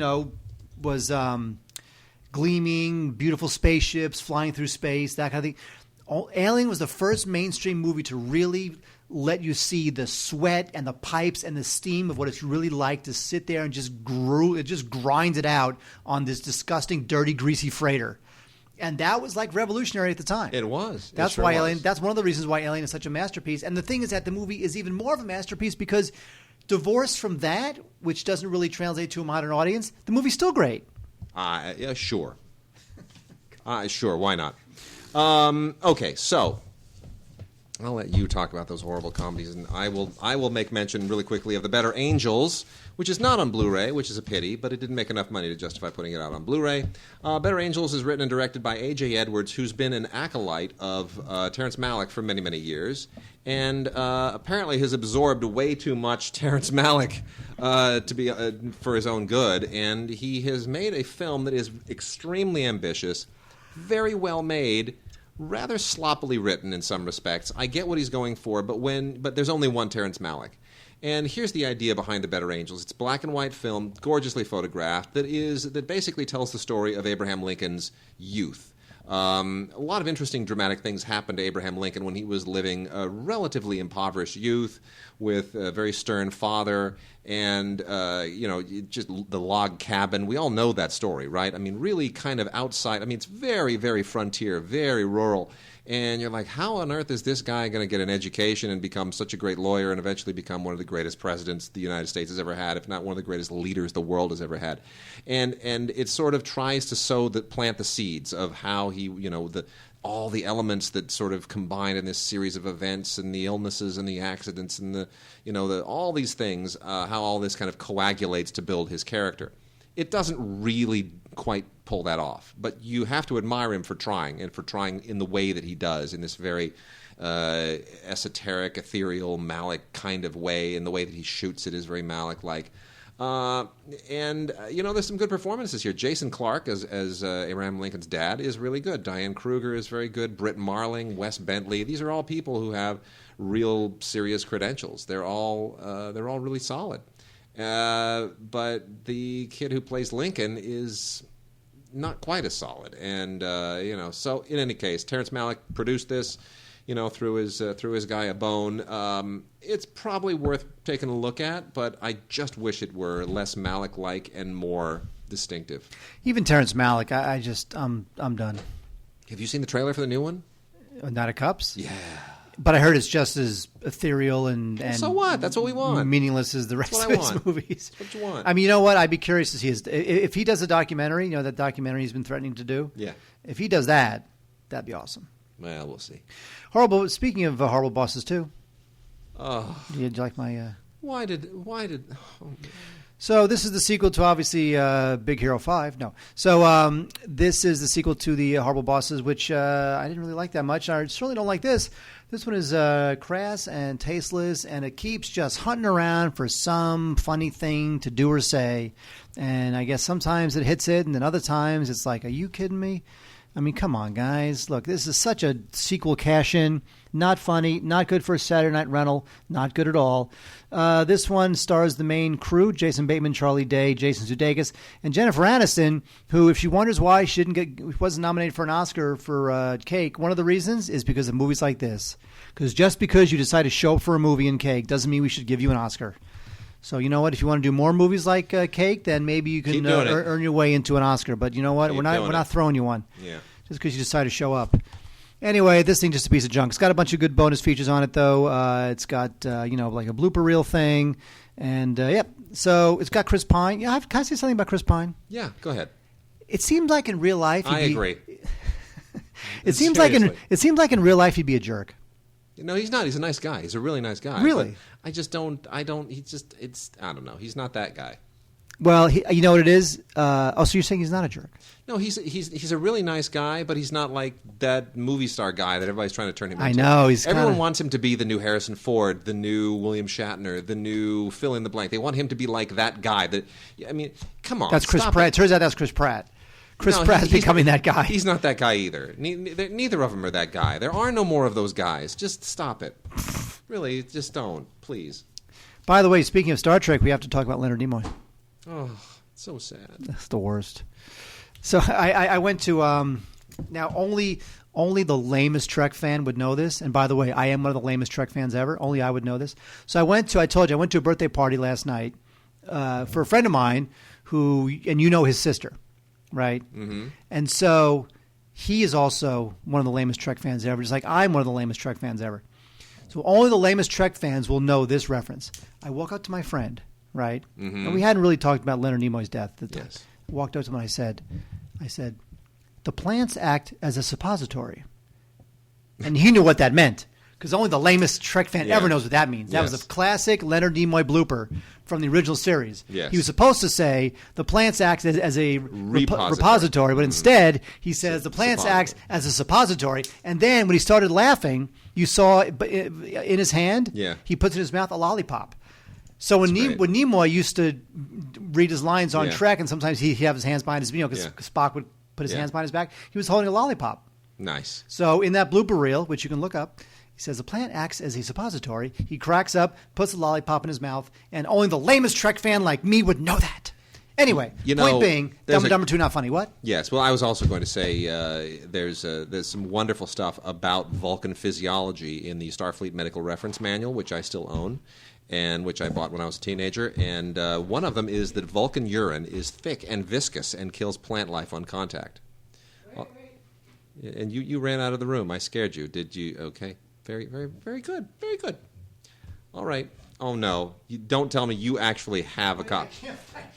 gleaming, beautiful spaceships flying through space, that kind of thing. Alien was the first mainstream movie to really let you see the sweat and the pipes and the steam of what it's really like to sit there and just grind it out on this disgusting, dirty, greasy freighter. And that was like revolutionary at the time. It was. That's why Alien. That's one of the reasons why Alien is such a masterpiece. And the thing is that the movie is even more of a masterpiece because divorced from that, which doesn't really translate to a modern audience, the movie's still great. Yeah, sure. Sure, why not? Okay, so I'll let you talk about those horrible comedies, and I will make mention really quickly of The Better Angels, which is not on Blu-ray, which is a pity, but it didn't make enough money to justify putting it out on Blu-ray. Better Angels is written and directed by A.J. Edwards, who's been an acolyte of Terrence Malick for many, many years, and apparently has absorbed way too much Terrence Malick to be for his own good, and he has made a film that is extremely ambitious, very well made, rather sloppily written in some respects. I get what he's going for, but there's only one Terrence Malick. And here's the idea behind The Better Angels. It's a black and white film, gorgeously photographed, that basically tells the story of Abraham Lincoln's youth. A lot of interesting dramatic things happened to Abraham Lincoln when he was living a relatively impoverished youth with a very stern father and, just the log cabin. We all know that story, right? I mean, really kind of outside. I mean, it's very, very frontier, very rural. And you're like, how on earth is this guy going to get an education and become such a great lawyer and eventually become one of the greatest presidents the United States has ever had, if not one of the greatest leaders the world has ever had? And it sort of tries to plant the seeds of how he, all the elements that sort of combine in this series of events and the illnesses and the accidents and all these things, how all this kind of coagulates to build his character. It doesn't really quite pull that off, but you have to admire him for trying, and for trying in the way that he does, in this very esoteric, ethereal, Malick kind of way, and the way that he shoots it is very Malick-like. There's some good performances here. Jason Clarke as Abraham Lincoln's dad is really good. Diane Kruger is very good. Britt Marling, Wes Bentley. These are all people who have real serious credentials. They're all really solid. But the kid who plays Lincoln is not quite as solid. And so in any case, Terrence Malick produced this, through his guy A Bone. It's probably worth taking a look at, but I just wish it were less Malick-like and more distinctive. Even Terrence Malick, I'm done. Have you seen the trailer for the new one? Night of Cups? Yeah. But I heard it's just as ethereal and so what? That's what we want. Meaningless as the rest of his movies. That's what you want. I mean, you know what? I'd be curious to see if he does a documentary. That documentary he's been threatening to do. Yeah. If he does that, that'd be awesome. Well, we'll see. Horrible. Speaking of horrible bosses too. Oh. Did you like my? Why did? Oh. So this is the sequel to obviously Big Hero 5. No. So this is the sequel to the Horrible Bosses, which I didn't really like that much. I certainly don't like this. This one is crass and tasteless, and it keeps just hunting around for some funny thing to do or say. And I guess sometimes it hits it, and then other times it's like, are you kidding me? I mean, come on, guys. Look, this is such a sequel cash-in. Not funny, not good for a Saturday night rental, not good at all. This one stars the main crew, Jason Bateman, Charlie Day, Jason Sudeikis, and Jennifer Aniston, who, if she wonders why she wasn't nominated for an Oscar for Cake, one of the reasons is because of movies like this. Because just because you decide to show up for a movie in Cake doesn't mean we should give you an Oscar. So you know what? If you want to do more movies like Cake, then maybe you can earn your way into an Oscar. But you know what? We're not throwing you one. Yeah. Just because you decide to show up. Anyway, this thing's just a piece of junk. It's got a bunch of good bonus features on it, though. It's got like a blooper reel thing, and So it's got Chris Pine. Yeah, can I say something about Chris Pine? Yeah, go ahead. It seems like in real life, I agree. It seems like in real life he'd be a jerk. No, he's not. He's a nice guy. He's a really nice guy. Really? I don't know. I don't know. He's not that guy. Well, you know what it is? So you're saying he's not a jerk? No, he's a really nice guy, but he's not like that movie star guy that everybody's trying to turn him into. I know. Everyone wants him to be the new Harrison Ford, the new William Shatner, the new fill in the blank. They want him to be like that guy. Come on. That's Chris Pratt. It turns out that's Chris Pratt. Pratt's becoming that guy. He's not that guy either. Neither of them are that guy. There are no more of those guys. Just stop it. Really, just don't. Please. By the way, speaking of Star Trek, we have to talk about Leonard Nimoy. Oh, so sad. That's the worst. So I went to now only the lamest Trek fan would know this. And by the way, I am one of the lamest Trek fans ever. Only I would know this. So I went to a birthday party last night for a friend of mine and you know his sister. Right? Mm-hmm. And so he is also one of the lamest Trek fans ever, just like I'm one of the lamest Trek fans ever. So only the lamest Trek fans will know this reference. I walk up to my friend, right? Mm-hmm. And we hadn't really talked about Leonard Nimoy's death. Yes. I walked up to him and I said, the plants act as a suppository. And he knew what that meant. Because only the lamest Trek fan ever knows what that means. That was a classic Leonard Nimoy blooper from the original series. Yes. He was supposed to say the plants act as a repository, but instead he says the plants act as a suppository. And then when he started laughing, you saw in his hand, he puts in his mouth a lollipop. So when Nimoy used to read his lines on Trek, and sometimes he'd have his hands behind his because Spock would put his hands behind his back, he was holding a lollipop. Nice. So in that blooper reel, which you can look up, he says the plant acts as a suppository. He cracks up, puts a lollipop in his mouth, and only the lamest Trek fan like me would know that. Anyway, point being, Dumb and Dumber 2 not funny. What? Yes. Well, I was also going to say there's some wonderful stuff about Vulcan physiology in the Starfleet Medical Reference Manual, which I still own, and which I bought when I was a teenager. And one of them is that Vulcan urine is thick and viscous and kills plant life on contact. And you ran out of the room. I scared you. Did you? Okay. Very, very, very good. Very good. All right. Oh, no. You don't tell me you actually have a copy. I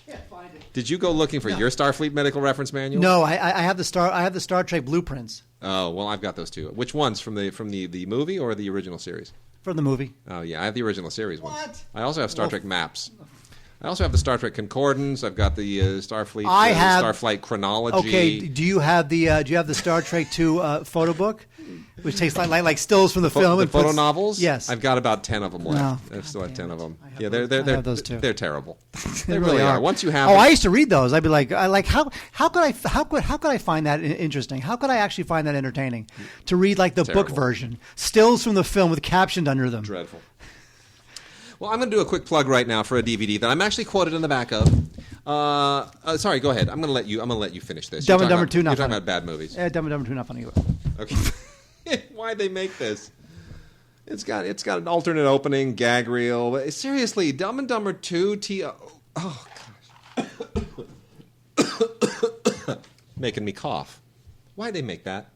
can't find it. Did you go looking for your Starfleet Medical Reference Manual? No, I have the Star Trek blueprints. Oh, well, I've got those too. Which ones? From the movie or the original series? From the movie. Oh, yeah. I have the original series ones. What? I also have Star Trek maps. I also have the Star Trek Concordance. I've got the Starfleet Starflight chronology. Okay, do you have the Star Trek 2 photo book, which takes like stills from the film? The photo novels? Yes, I've got about 10 of them left. No, I still have 10 of them. I have those too. They're terrible. They really are. Once you have, I used to read those. I'd be like, how could I find that interesting? How could I actually find that entertaining? To read like the book version, stills from the film with captioned under them. Dreadful. Well, I'm going to do a quick plug right now for a DVD that I'm actually quoted in the back of. Sorry, go ahead. I'm going to let you finish this. Dumb and Dumber 2 not You're funny. talking about bad movies. Yeah, Dumb and Dumber 2 not funny either. Okay. Why'd they make this? It's got an alternate opening, gag reel. Seriously, Dumb and Dumber 2 Oh gosh. Making me cough. Why'd they make that?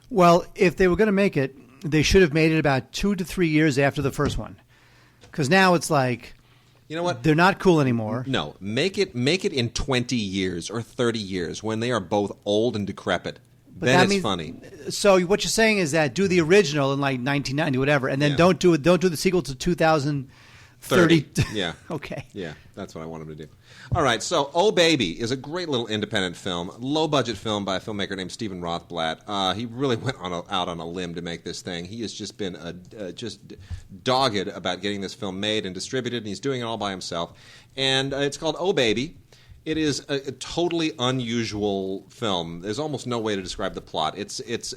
Well, if they were going to make it, they should have made it about 2 to 3 years after the first one. Because now it's like, you know what? They're not cool anymore. No, make it in 20 years or 30 years when they are both old and decrepit. But then it's funny. So what you're saying is that do the original in like 1990, whatever, and then don't do the sequel to 2030. Yeah. Okay. Yeah, that's what I want them to do. All right, so Oh Baby is a great little independent film, low-budget film by a filmmaker named Stephen Rothblatt. He really went out on a limb to make this thing. He has just been just dogged about getting this film made and distributed, and he's doing it all by himself. And it's called Oh Baby. It is a totally unusual film. There's almost no way to describe the plot. It is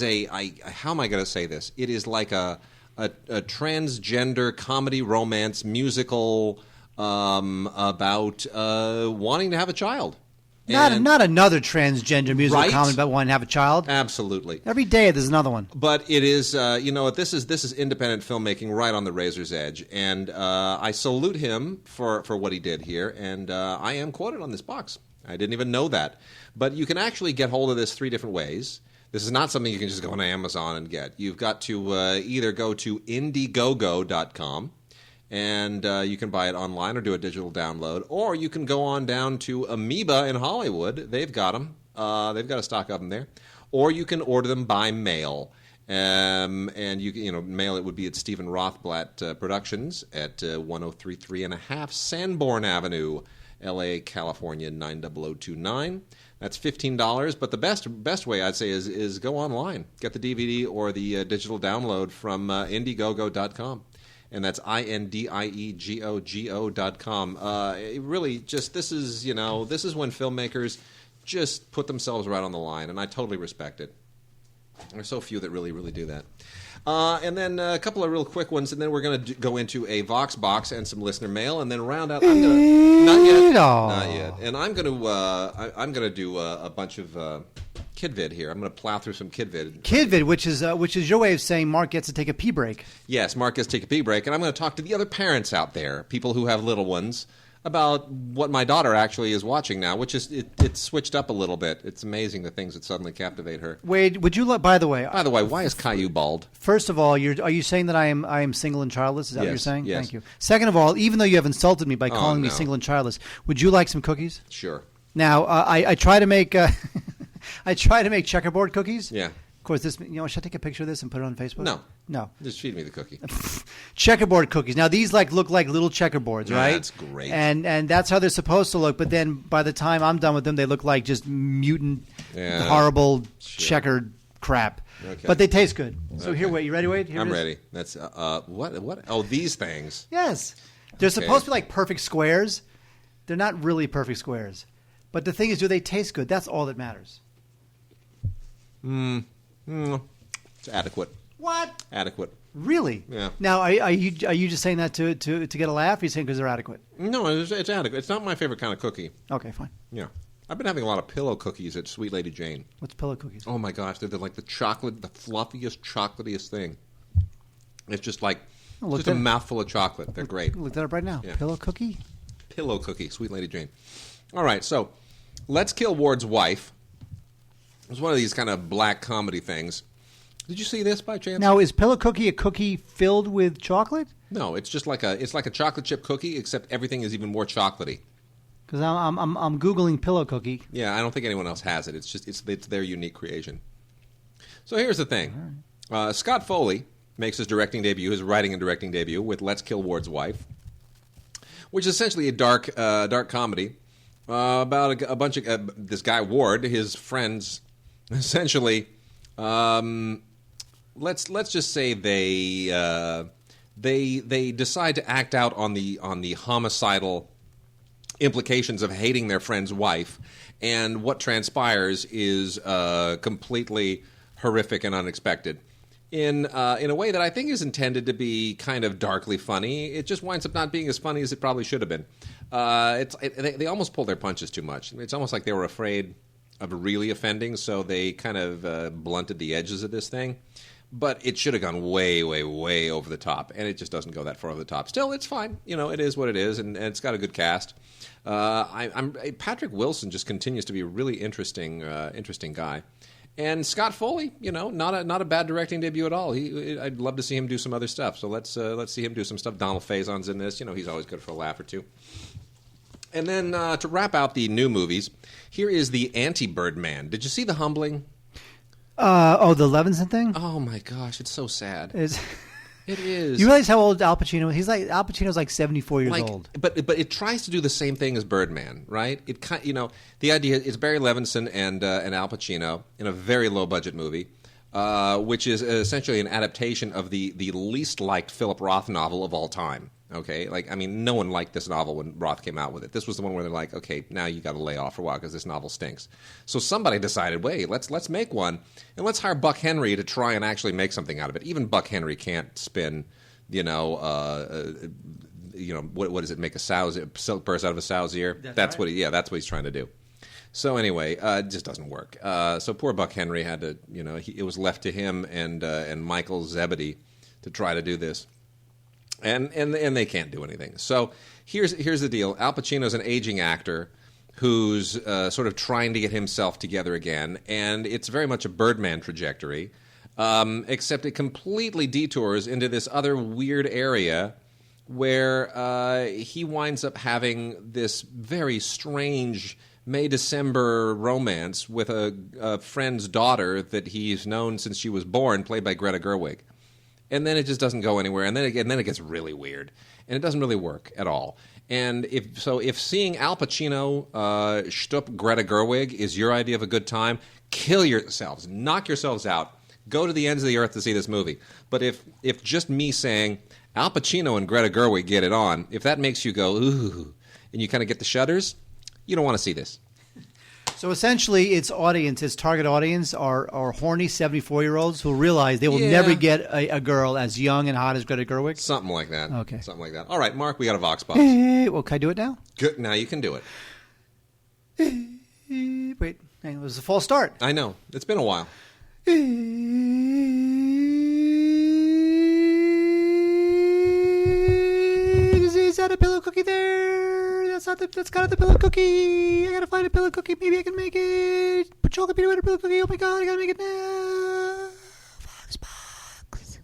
a how am I going to say this? It is like a transgender comedy romance musical about wanting to have a child. Not another transgender musical Right? comedy about wanting to have a child. Absolutely. Every day there's another one. But it is, this is independent filmmaking right on the razor's edge, and I salute him for what he did here, and I am quoted on this box. I didn't even know that. But you can actually get hold of this 3 different ways. This is not something you can just go on Amazon and get. You've got to either go to Indiegogo.com, and you can buy it online or do a digital download, or you can go on down to Amoeba in Hollywood. They've got them. They've got a stock of them there. Or you can order them by mail. And mail it would be at Stephen Rothblatt Productions at 1033 and a half Sanborn Avenue, LA, California 90029. That's $15, but the best way I'd say is go online. Get the DVD or the digital download from Indiegogo.com. And that's INDIEGOGO.com. Really, just this is when filmmakers just put themselves right on the line, and I totally respect it. There's so few that really do that. And then a couple of real quick ones, and then we're going to go into a Vox box and some listener mail, and then round out. Not yet. And I'm going to do a bunch of Kidvid here. I'm going to plow through some Kidvid. Kidvid, which is your way of saying Mark gets to take a pee break. Yes, Mark gets to take a pee break, and I'm going to talk to the other parents out there, people who have little ones, about what my daughter actually is watching now, which is it's switched up a little bit. It's amazing the things that suddenly captivate her. Wade, would you by the way, why is Caillou bald? First of all, are you saying that I am single and childless? Is that what you're saying? Yes. Thank you. Second of all, even though you have insulted me by calling me single and childless, would you like some cookies? Sure. Now, I try to make checkerboard cookies. Yeah. Of course, should I take a picture of this and put it on Facebook? No. Just feed me the cookie. Checkerboard cookies. Now, these look like little checkerboards, right? That's great. And that's how they're supposed to look. But then by the time I'm done with them, they look like just mutant, horrible checkered crap. Okay. But they taste good. So here, wait. You ready, Wade? I'm ready. That's what? Oh, these things. Yes. They're supposed to be like perfect squares. They're not really perfect squares. But the thing is, do they taste good? That's all that matters. It's adequate. What? Adequate. Really? Yeah. Now, are you just saying that to get a laugh? Or are you saying because they're adequate? No, it's adequate. It's not my favorite kind of cookie. Okay, fine. Yeah. I've been having a lot of pillow cookies at Sweet Lady Jane. What's pillow cookies? Oh my gosh, they're like the fluffiest, chocolatiest thing. It's just like just a mouthful of chocolate. They're great. Look that up right now. Yeah. Pillow cookie? Pillow cookie, Sweet Lady Jane. All right, so Let's Kill Ward's Wife. It was one of these kind of black comedy things. Did you see this by chance? Now, is pillow cookie a cookie filled with chocolate? No, it's just like a chocolate chip cookie, except everything is even more chocolatey. Because I'm googling pillow cookie. Yeah, I don't think anyone else has it. It's their unique creation. So here's the thing: Scott Foley makes his writing and directing debut with Let's Kill Ward's Wife, which is essentially a dark comedy about a bunch of this guy Ward, his friends, essentially. Let's just say they decide to act out on the homicidal implications of hating their friend's wife, and what transpires is completely horrific and unexpected. In a way that I think is intended to be kind of darkly funny. It just winds up not being as funny as it probably should have been. They almost pull their punches too much. It's almost like they were afraid of really offending, so they kind of blunted the edges of this thing. But it should have gone way, way, way over the top, and it just doesn't go that far over the top. Still, it's fine. It is what it is, and it's got a good cast. Patrick Wilson just continues to be a really interesting guy. And Scott Foley, not a bad directing debut at all. I'd love to see him do some other stuff. So let's see him do some stuff. Donald Faison's in this. He's always good for a laugh or two. And then to wrap out the new movies, here is the anti-Birdman. Did you see The Humbling? The Levinson thing? Oh my gosh, it's so sad. It is. You realize how old Al Pacino is? Al Pacino's like 74 years old. But it tries to do the same thing as Birdman, right? The idea is Barry Levinson and Al Pacino in a very low budget movie, which is essentially an adaptation of the least liked Philip Roth novel of all time. Okay, no one liked this novel when Roth came out with it. This was the one where they're like, okay, now you got to lay off for a while because this novel stinks. So somebody decided, wait, let's make one, and let's hire Buck Henry to try and actually make something out of it. Even Buck Henry can't spin, what is it? Make a silk purse out of a sow's ear. That's what he's trying to do. So anyway, it just doesn't work. So poor Buck Henry had to, it was left to him and Michael Zebedee to try to do this, and they can't do anything. So here's the deal: Al Pacino's an aging actor who's sort of trying to get himself together again, and it's very much a Birdman trajectory, except it completely detours into this other weird area where he winds up having this very strange May-December romance with a friend's daughter that he's known since she was born, played by Greta Gerwig. And then it just doesn't go anywhere, and then it gets really weird. And it doesn't really work at all. And if seeing Al Pacino shtup Greta Gerwig is your idea of a good time, kill yourselves, knock yourselves out, go to the ends of the earth to see this movie. But if just me saying Al Pacino and Greta Gerwig get it on, if that makes you go, ooh, and you kind of get the shudders, you don't want to see this. So essentially, its target audience are horny 74-year-olds who realize they will never get a girl as young and hot as Greta Gerwig? Something like that. Okay. Something like that. All right, Mark, we got a Vox Box. Well, can I do it now? Good. Now you can do it. Wait, it was a false start. I know. It's been a while. Is that a pillow cookie there? That's got the pillow cookie. I gotta find a pillow cookie. Maybe I can make it. Chocolate peanut butter pillow cookie. Oh my god, I gotta make it now. Fox box.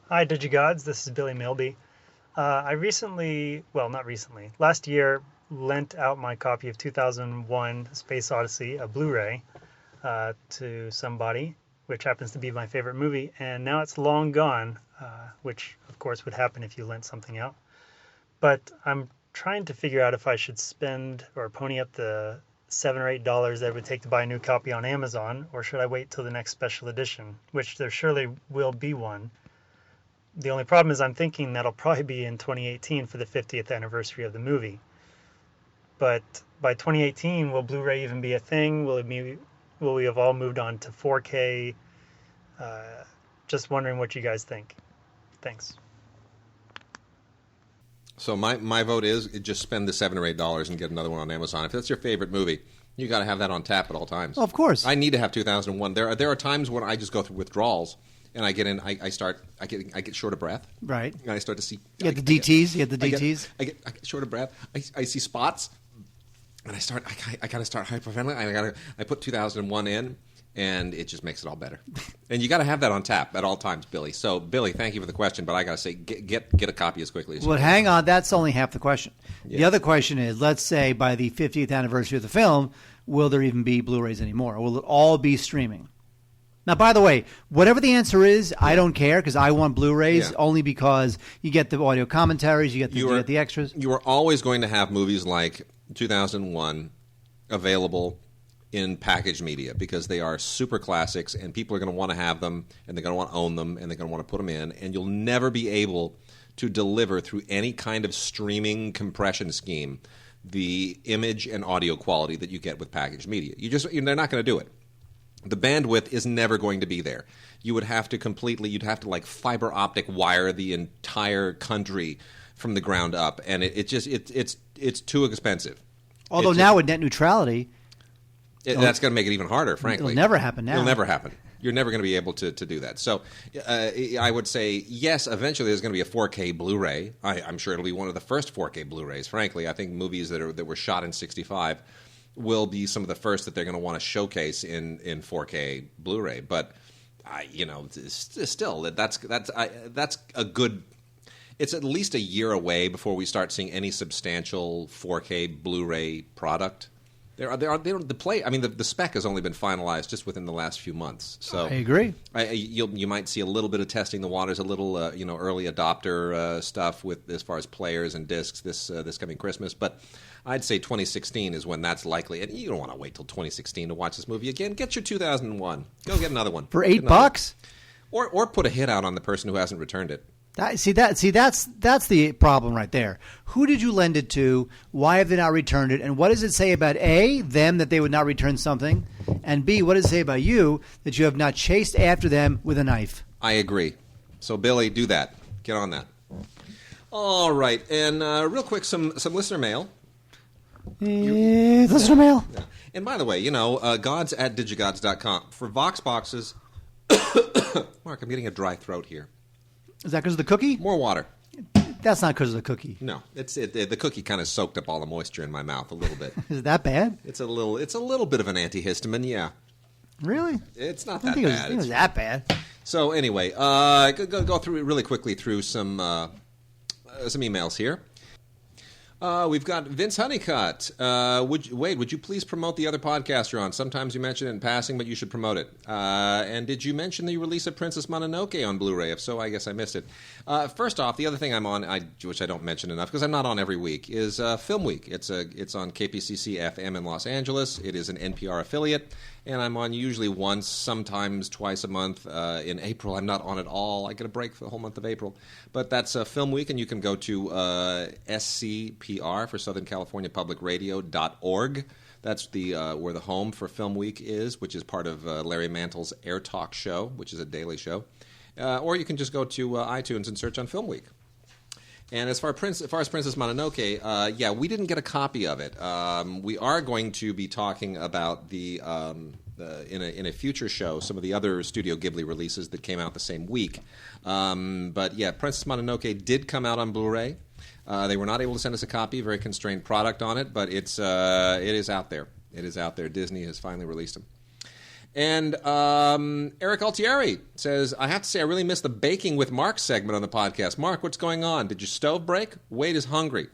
Hi, Digigods. This is Billy Milby. I last year, lent out my copy of 2001 Space Odyssey, a Blu-ray, to somebody, which happens to be my favorite movie, and now it's long gone, which, of course, would happen if you lent something out. But I'm trying to figure out if I should spend or pony up the $7 or $8 that it would take to buy a new copy on Amazon, or should I wait till the next special edition, which there surely will be one. The only problem is I'm thinking that'll probably be in 2018 for the 50th anniversary of the movie. But by 2018, will Blu-ray even be a thing? Will we have all moved on to 4K? Just wondering what you guys think. Thanks. So my vote is just spend the $7 or $8 and get another one on Amazon. If that's your favorite movie, you got to have that on tap at all times. Well, of course. I need to have 2001. There are times when I just go through withdrawals and I get short of breath. Right. And I start to see. You get the DTs. I get short of breath. I see spots, and I gotta start hyperventilating. I put 2001 in, and it just makes it all better. And you got to have that on tap at all times, Billy. So, Billy, thank you for the question, but I got to say, get a copy as quickly as you can. Well, hang on. That's only half the question. Yeah. The other question is, let's say by the 50th anniversary of the film, will there even be Blu-rays anymore? Or will it all be streaming? Now, by the way, whatever the answer is, I don't care because I want Blu-rays only because you get the audio commentaries, you get the extras. You are always going to have movies like 2001 available in packaged media because they are super classics and people are going to want to have them and they're going to want to own them and they're going to want to put them in, and you'll never be able to deliver through any kind of streaming compression scheme the image and audio quality that you get with packaged media. They're not going to do it. The bandwidth is never going to be there. You'd have to like fiber optic wire the entire country from the ground up, and it's too expensive. Although now with net neutrality, that's going to make it even harder, frankly. It'll never happen now. It'll never happen. You're never going to be able to do that. So I would say, yes, eventually there's going to be a 4K Blu-ray. I'm sure it'll be one of the first 4K Blu-rays, frankly. I think movies that were shot in 65 will be some of the first that they're going to want to showcase in 4K Blu-ray. But, still, that's a good... It's at least a year away before we start seeing any substantial 4K Blu-ray product. The spec has only been finalized just within the last few months. So I agree. You might see a little bit of testing the waters, a little early adopter stuff with as far as players and discs this coming Christmas. But I'd say 2016 is when that's likely. And you don't want to wait till 2016 to watch this movie again. Get your 2001. Go get another one for $8, or put a hit out on the person who hasn't returned it. That's the problem right there. Who did you lend it to? Why have they not returned it? And what does it say about A, them, that they would not return something? And B, what does it say about you, that you have not chased after them with a knife? I agree. So, Billy, do that. Get on that. All right. And real quick, some listener mail. It's listener mail. Yeah. And by the way, gods at digigods.com. For Vox boxes, Mark, I'm getting a dry throat here. Is that because of the cookie? More water. That's not because of the cookie. No, the cookie kind of soaked up all the moisture in my mouth a little bit. Is that bad? It's a little bit of an antihistamine, yeah. Really? It's not I that think bad. it was that bad. So anyway, go through really quickly through some emails here. We've got Vince Honeycutt. Wade, would you please promote the other podcast you're on? Sometimes you mention it in passing, but you should promote it. And did you mention the release of Princess Mononoke on Blu-ray? If so, I guess I missed it. First off, the other thing I'm on, which I don't mention enough because I'm not on every week, is Film Week. It's on KPCC FM in Los Angeles. It is an NPR affiliate, and I'm on usually once, sometimes twice a month. In April, I'm not on at all. I get a break for the whole month of April. But that's Film Week, and you can go to SCPR for Southern California Public Radio.org. That's where the home for Film Week is, which is part of Larry Mantle's Air Talk show, which is a daily show. Or you can just go to iTunes and search on Film Week. And as far as Princess Mononoke, we didn't get a copy of it. We are going to be talking about in a future show some of the other Studio Ghibli releases that came out the same week. But yeah, Princess Mononoke did come out on Blu-ray. They were not able to send us a copy, very constrained product on it, but it is out there. It is out there. Disney has finally released them. And Eric Altieri says, I have to say I really missed the Baking with Mark segment on the podcast. Mark, what's going on? Did your stove break? Wade is hungry.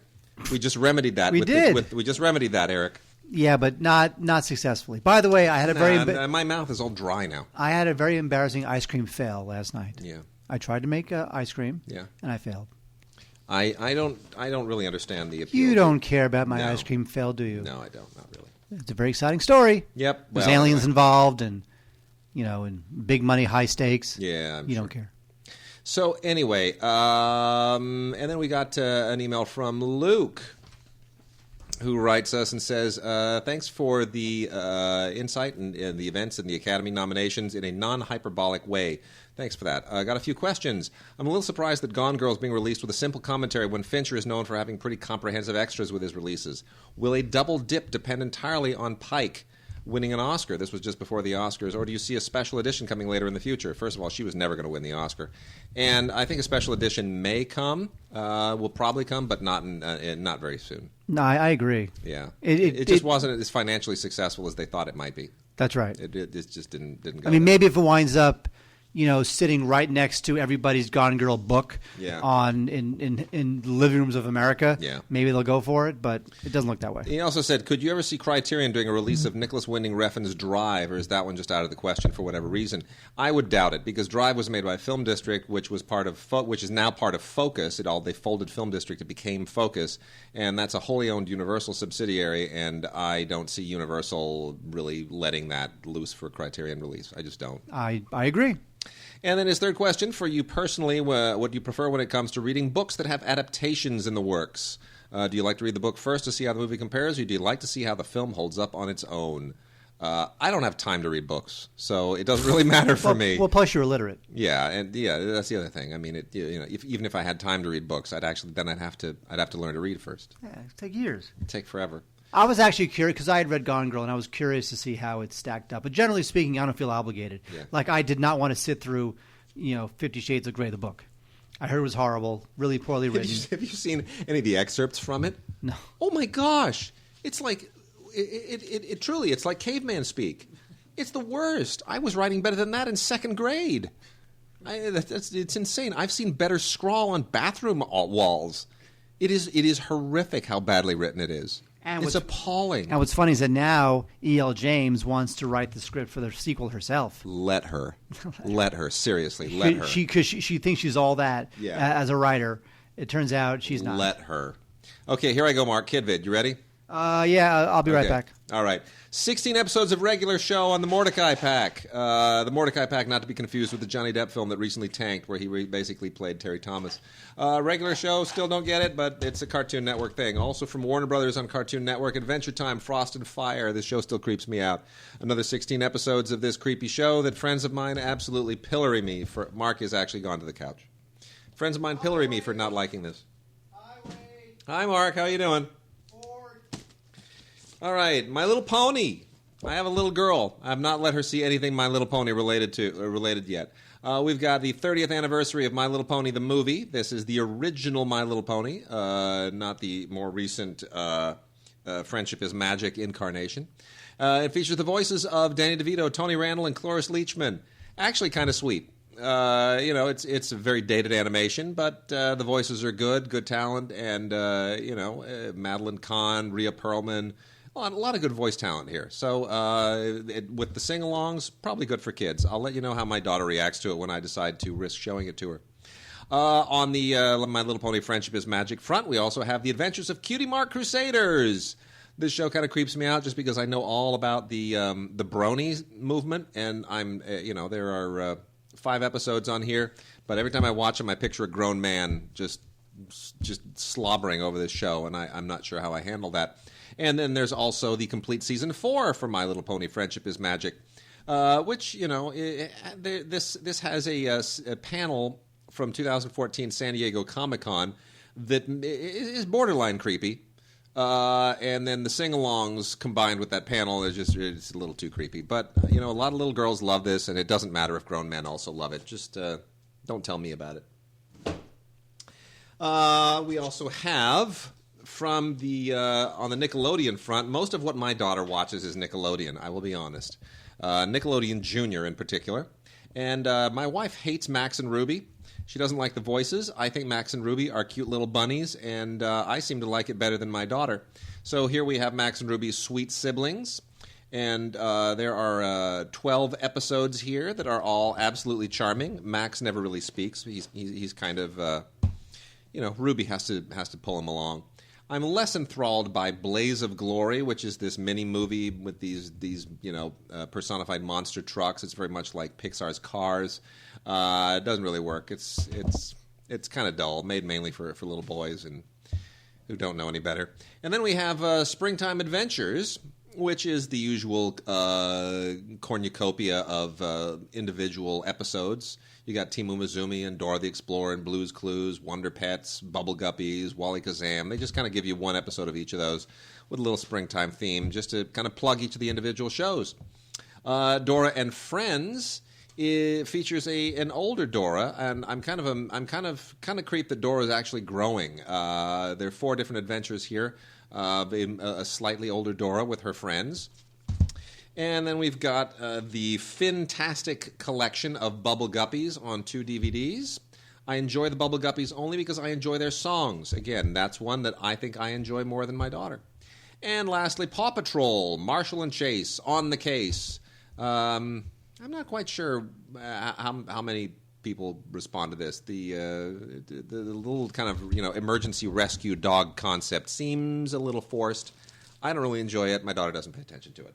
We just remedied that. We just remedied that, Eric. Yeah, but not successfully. By the way, I had my mouth is all dry now. I had a very embarrassing ice cream fail last night. Yeah. I tried to make ice cream. Yeah. And I failed. I don't really understand the appeal. You don't care about my ice cream fail, do you? No, I don't. Not really. It's a very exciting story. Yep. There's aliens involved and and big money, high stakes. Yeah, you don't care. So anyway, and then we got an email from Luke, who writes us and says, thanks for the insight and the events and the Academy nominations in a non-hyperbolic way. Thanks for that. I got a few questions. I'm a little surprised that Gone Girl is being released with a simple commentary when Fincher is known for having pretty comprehensive extras with his releases. Will a double dip depend entirely on Pike winning an Oscar? This was just before the Oscars. Or do you see a special edition coming later in the future? First of all, she was never going to win the Oscar. And I think a special edition may come, will probably come, but not very soon. No, I agree. Yeah. It just wasn't as financially successful as they thought it might be. That's right. It just didn't go. I mean, maybe if it winds up sitting right next to everybody's Gone Girl book in living rooms of America, maybe they'll go for it, but it doesn't look that way. He also said, could you ever see Criterion doing a release of Nicholas Winding Refn's Drive, or is that one just out of the question for whatever reason? I would doubt it, because Drive was made by Film District, which is now part of Focus. They folded Film District, it became Focus, and that's a wholly owned Universal subsidiary, and I don't see Universal really letting that loose for Criterion release. I just don't. I agree. And then his third question, for you personally, what do you prefer when it comes to reading books that have adaptations in the works? Do you like to read the book first to see how the movie compares, or do you like to see how the film holds up on its own? I don't have time to read books, so it doesn't really matter for me. Well, plus you're illiterate. Yeah, and that's the other thing. I mean, even if I had time to read books, I'd have to learn to read first. Yeah, it'd take years. It'd take forever. I was actually curious because I had read Gone Girl, and I was curious to see how it stacked up. But generally speaking, I don't feel obligated. Yeah. Like I did not want to sit through, 50 Shades of Grey, the book. I heard it was horrible, really poorly written. Have you seen any of the excerpts from it? No. Oh my gosh! It's like it truly. It's like caveman speak. It's the worst. I was writing better than that in second grade. It's insane. I've seen better scrawl on bathroom walls. It is horrific how badly written it is. And it's appalling. And what's funny is that now E.L. James wants to write the script for the sequel herself. Let her. Let her. Seriously, let her. Because she thinks she's all that as a writer. It turns out she's not. Let her. Okay, here I go, Mark. Kidvid, you ready? Yeah, I'll be right back. All right. 16 episodes of regular show on the Mordecai Pack. The Mordecai Pack, not to be confused with the Johnny Depp film that recently tanked, where he basically played Terry Thomas. Regular show, still don't get it, but it's a Cartoon Network thing. Also from Warner Brothers on Cartoon Network, Adventure Time, Frost and Fire. This show still creeps me out. Another 16 episodes of this creepy show that friends of mine absolutely pillory me for. Mark has actually gone to the couch. Friends of mine pillory me for not liking this. Hi, Mark. How you doing? All right, My Little Pony. I have a little girl. I have not let her see anything My Little Pony related yet. We've got the 30th anniversary of My Little Pony, the movie. This is the original My Little Pony, not the more recent Friendship is Magic incarnation. It features the voices of Danny DeVito, Tony Randall, and Cloris Leachman. Actually kind of sweet. It's a very dated animation, but the voices are good talent, and, Madeline Kahn, Rhea Perlman, a lot of good voice talent here. So with the sing-alongs, probably good for kids. I'll let you know how my daughter reacts to it when I decide to risk showing it to her. On the My Little Pony Friendship is Magic front, we also have The Adventures of Cutie Mark Crusaders. This show kind of creeps me out just because I know all about the brony movement, and there are 5 episodes on here, but every time I watch them, I picture a grown man just slobbering over this show, and I'm not sure how I handle that. And then there's also the complete season 4 for My Little Pony Friendship is Magic, which, this has a panel from 2014 San Diego Comic-Con that is borderline creepy. And then the sing-alongs combined with that panel it's a little too creepy. But, a lot of little girls love this, and it doesn't matter if grown men also love it. Just don't tell me about it. We also have... From on the Nickelodeon front, most of what my daughter watches is Nickelodeon, I will be honest. Nickelodeon Junior in particular. And my wife hates Max and Ruby. She doesn't like the voices. I think Max and Ruby are cute little bunnies, and I seem to like it better than my daughter. So here we have Max and Ruby's sweet siblings. And there are 12 episodes here that are all absolutely charming. Max never really speaks. He's kind of, Ruby has to pull him along. I'm less enthralled by Blaze of Glory, which is this mini movie with these personified monster trucks. It's very much like Pixar's Cars. It doesn't really work. It's kind of dull, made mainly for little boys and who don't know any better. And then we have Springtime Adventures, which is the usual cornucopia of individual episodes. You got Team Umizoomi and Dora the Explorer and Blue's Clues, Wonder Pets, Bubble Guppies, Wally Kazam. They just kind of give you one episode of each of those with a little springtime theme just to kind of plug each of the individual shows. Dora and Friends features an older Dora, and I'm kind of creeped that Dora is actually growing. There are 4 different adventures here. A slightly older Dora with her friends. And then we've got the Fin-Tastic collection of Bubble Guppies on 2 DVDs. I enjoy the Bubble Guppies only because I enjoy their songs. Again, that's one that I think I enjoy more than my daughter. And lastly, Paw Patrol, Marshall and Chase, On the Case. I'm not quite sure how many people respond to this. The little kind of emergency rescue dog concept seems a little forced. I don't really enjoy it. My daughter doesn't pay attention to it.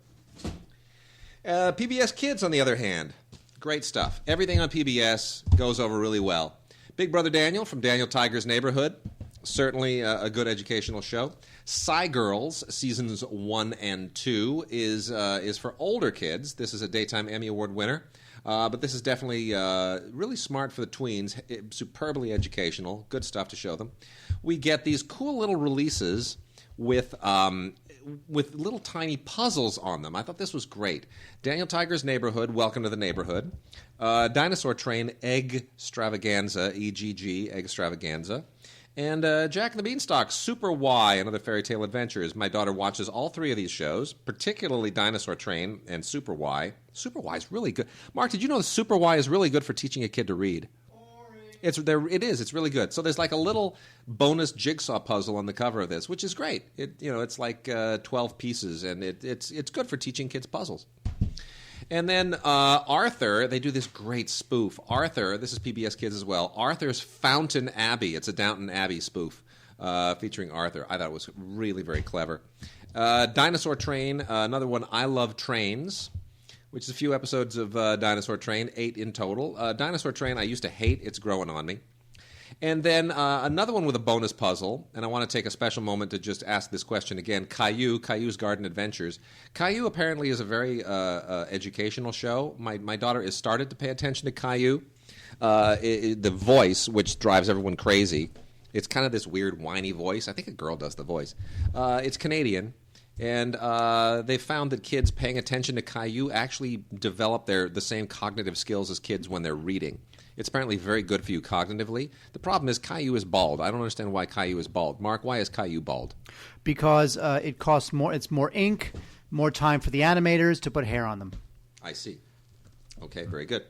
PBS Kids, on the other hand, great stuff. Everything on PBS goes over really well. Big Brother Daniel from Daniel Tiger's Neighborhood, certainly a good educational show. Psy Girls, seasons 1 and 2, is for older kids. This is a Daytime Emmy Award winner. But this is definitely really smart for the tweens, superbly educational, good stuff to show them. We get these cool little releases with little tiny puzzles on them. I thought this was great. Daniel Tiger's Neighborhood, Welcome to the Neighborhood. Dinosaur Train, Eggstravaganza, EGG, Eggstravaganza. And Jack and the Beanstalk, Super Y, and Other Fairy Tale Adventures. My daughter watches all 3 of these shows, particularly Dinosaur Train and Super Y. Super Y is really good. Mark, did you know Super Y is really good for teaching a kid to read? It is. It's really good. So there's like a little bonus jigsaw puzzle on the cover of this, which is great. It's like 12 pieces, and it's good for teaching kids puzzles. And then Arthur, they do this great spoof. Arthur, this is PBS Kids as well. Arthur's Fountain Abbey. It's a Downton Abbey spoof featuring Arthur. I thought it was really very clever. Dinosaur Train, another one, I Love Trains, which is a few episodes of Dinosaur Train, 8 in total. Dinosaur Train I used to hate. It's growing on me. And then another one with a bonus puzzle, and I want to take a special moment to just ask this question again. Caillou's Garden Adventures. Caillou apparently is a very educational show. My daughter has started to pay attention to Caillou. The voice, which drives everyone crazy, it's kind of this weird whiny voice. I think a girl does the voice. It's Canadian. And they found that kids paying attention to Caillou actually develop the same cognitive skills as kids when they're reading. It's apparently very good for you cognitively. The problem is Caillou is bald. I don't understand why Caillou is bald. Mark, why is Caillou bald? Because it costs more. It's more ink, more time for the animators to put hair on them. I see. Okay, very good.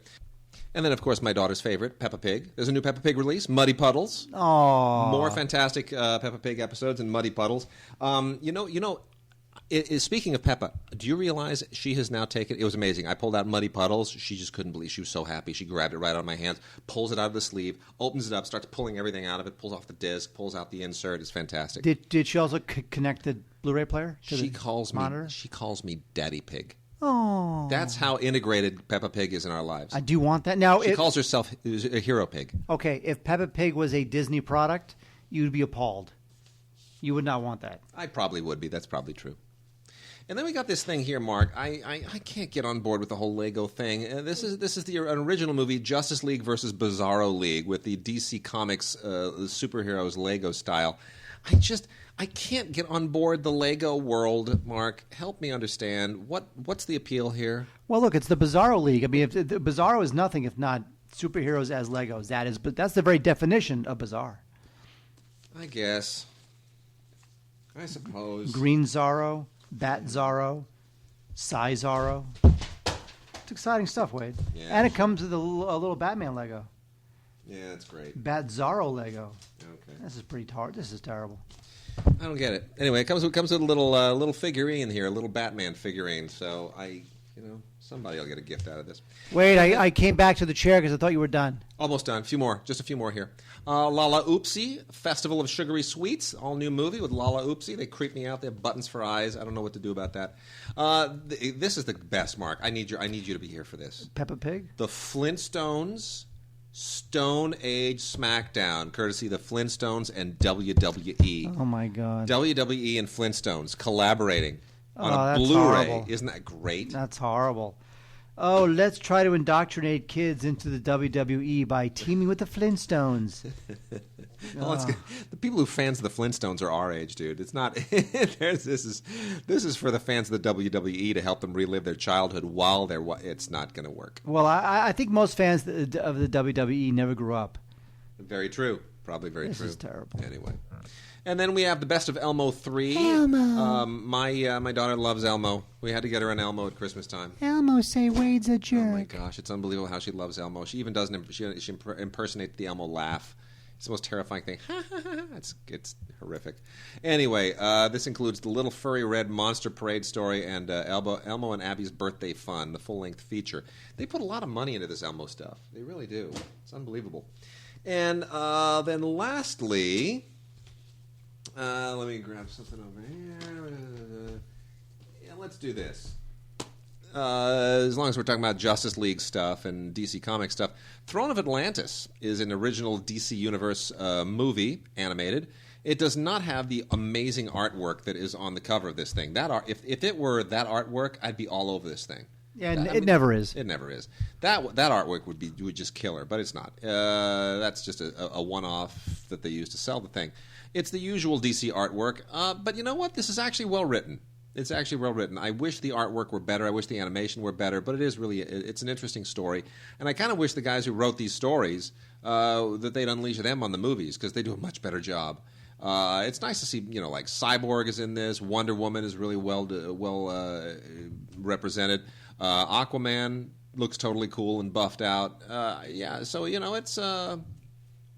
And then, of course, my daughter's favorite, Peppa Pig. There's a new Peppa Pig release, Muddy Puddles. Oh, More fantastic Peppa Pig episodes and Muddy Puddles. Speaking of Peppa, do you realize she has now taken... It was amazing. I pulled out Muddy Puddles. She just couldn't believe. She was so happy. She grabbed it right out of my hands, pulls it out of the sleeve, opens it up, starts pulling everything out of it, pulls off the disc, pulls out the insert. It's fantastic. Did she also connect the Blu-ray player to She the calls monitor? She calls me Daddy Pig. Oh, That's how integrated Peppa Pig is in our lives. I do want that. Now, She calls herself a Hero Pig. Okay, if Peppa Pig was a Disney product, you'd be appalled. You would not want that. I probably would be. That's probably true. And then we got this thing here, Mark. I can't get on board with the whole Lego thing. This is the original movie, Justice League versus Bizarro League, with the DC Comics superheroes Lego style. I can't get on board the Lego world, Mark. Help me understand. What's the appeal here? Well, look, it's the Bizarro League. I mean, if the Bizarro is nothing if not superheroes as Legos. That's the very definition of bizarre. I guess. I suppose. Green Zorro, Bat Zorro, Psy Zorro. It's exciting stuff, Wade. Yeah. And it comes with a little Batman Lego. Yeah, that's great. Bat Zorro Lego. Okay. This is pretty hard. This is terrible. I don't get it. Anyway, it comes with a little figurine here, a little Batman figurine. So somebody will get a gift out of this. Wait, I came back to the chair because I thought you were done. Almost done. Just a few more here. Lala Oopsie, Festival of Sugary Sweets, all new movie with Lala Oopsie. They creep me out. They have buttons for eyes. I don't know what to do about that. This is the best, Mark. I need you to be here for this. Peppa Pig? The Flintstones Stone Age SmackDown, courtesy of the Flintstones and WWE. Oh my God. WWE and Flintstones collaborating on a that's Blu-ray. horrible. Isn't that great? That's horrible. Oh, let's try to indoctrinate kids into the WWE by teaming with the Flintstones. Well, the people who fans of the Flintstones are our age, dude. It's not. This is for the fans of the WWE to help them relive their childhood while they're. It's not going to work. Well, I think most fans of the WWE never grew up. Very true. Probably very true. This is terrible. Anyway. And then we have the Best of Elmo 3. Elmo. My daughter loves Elmo. We had to get her an Elmo at Christmas time. Elmo say Wade's a jerk. Oh my gosh, it's unbelievable how she loves Elmo. She even does she impersonates the Elmo laugh. It's the most terrifying thing. It's horrific. Anyway, this includes the Little Furry Red Monster Parade story and Elmo and Abbey's Birthday Fun, the full-length feature. They put a lot of money into this Elmo stuff. They really do. It's unbelievable. And then lastly... let me grab something over here. Yeah, let's do this. As long as we're talking about Justice League stuff and DC Comics stuff, Throne of Atlantis is an original DC Universe movie, animated. It does not have the amazing artwork that is on the cover of this thing. If it were that artwork, I'd be all over this thing. Yeah, it never is. It never is. That artwork would just kill her, but it's not. That's just a one-off that they use to sell the thing. It's the usual DC artwork, but you know what? This is actually well written. It's actually well written. I wish the artwork were better. I wish the animation were better, but it's an interesting story. And I kind of wish the guys who wrote these stories that they'd unleash them on the movies because they do a much better job. It's nice to see, like Cyborg is in this. Wonder Woman is really well represented. Aquaman looks totally cool and buffed out. So it's.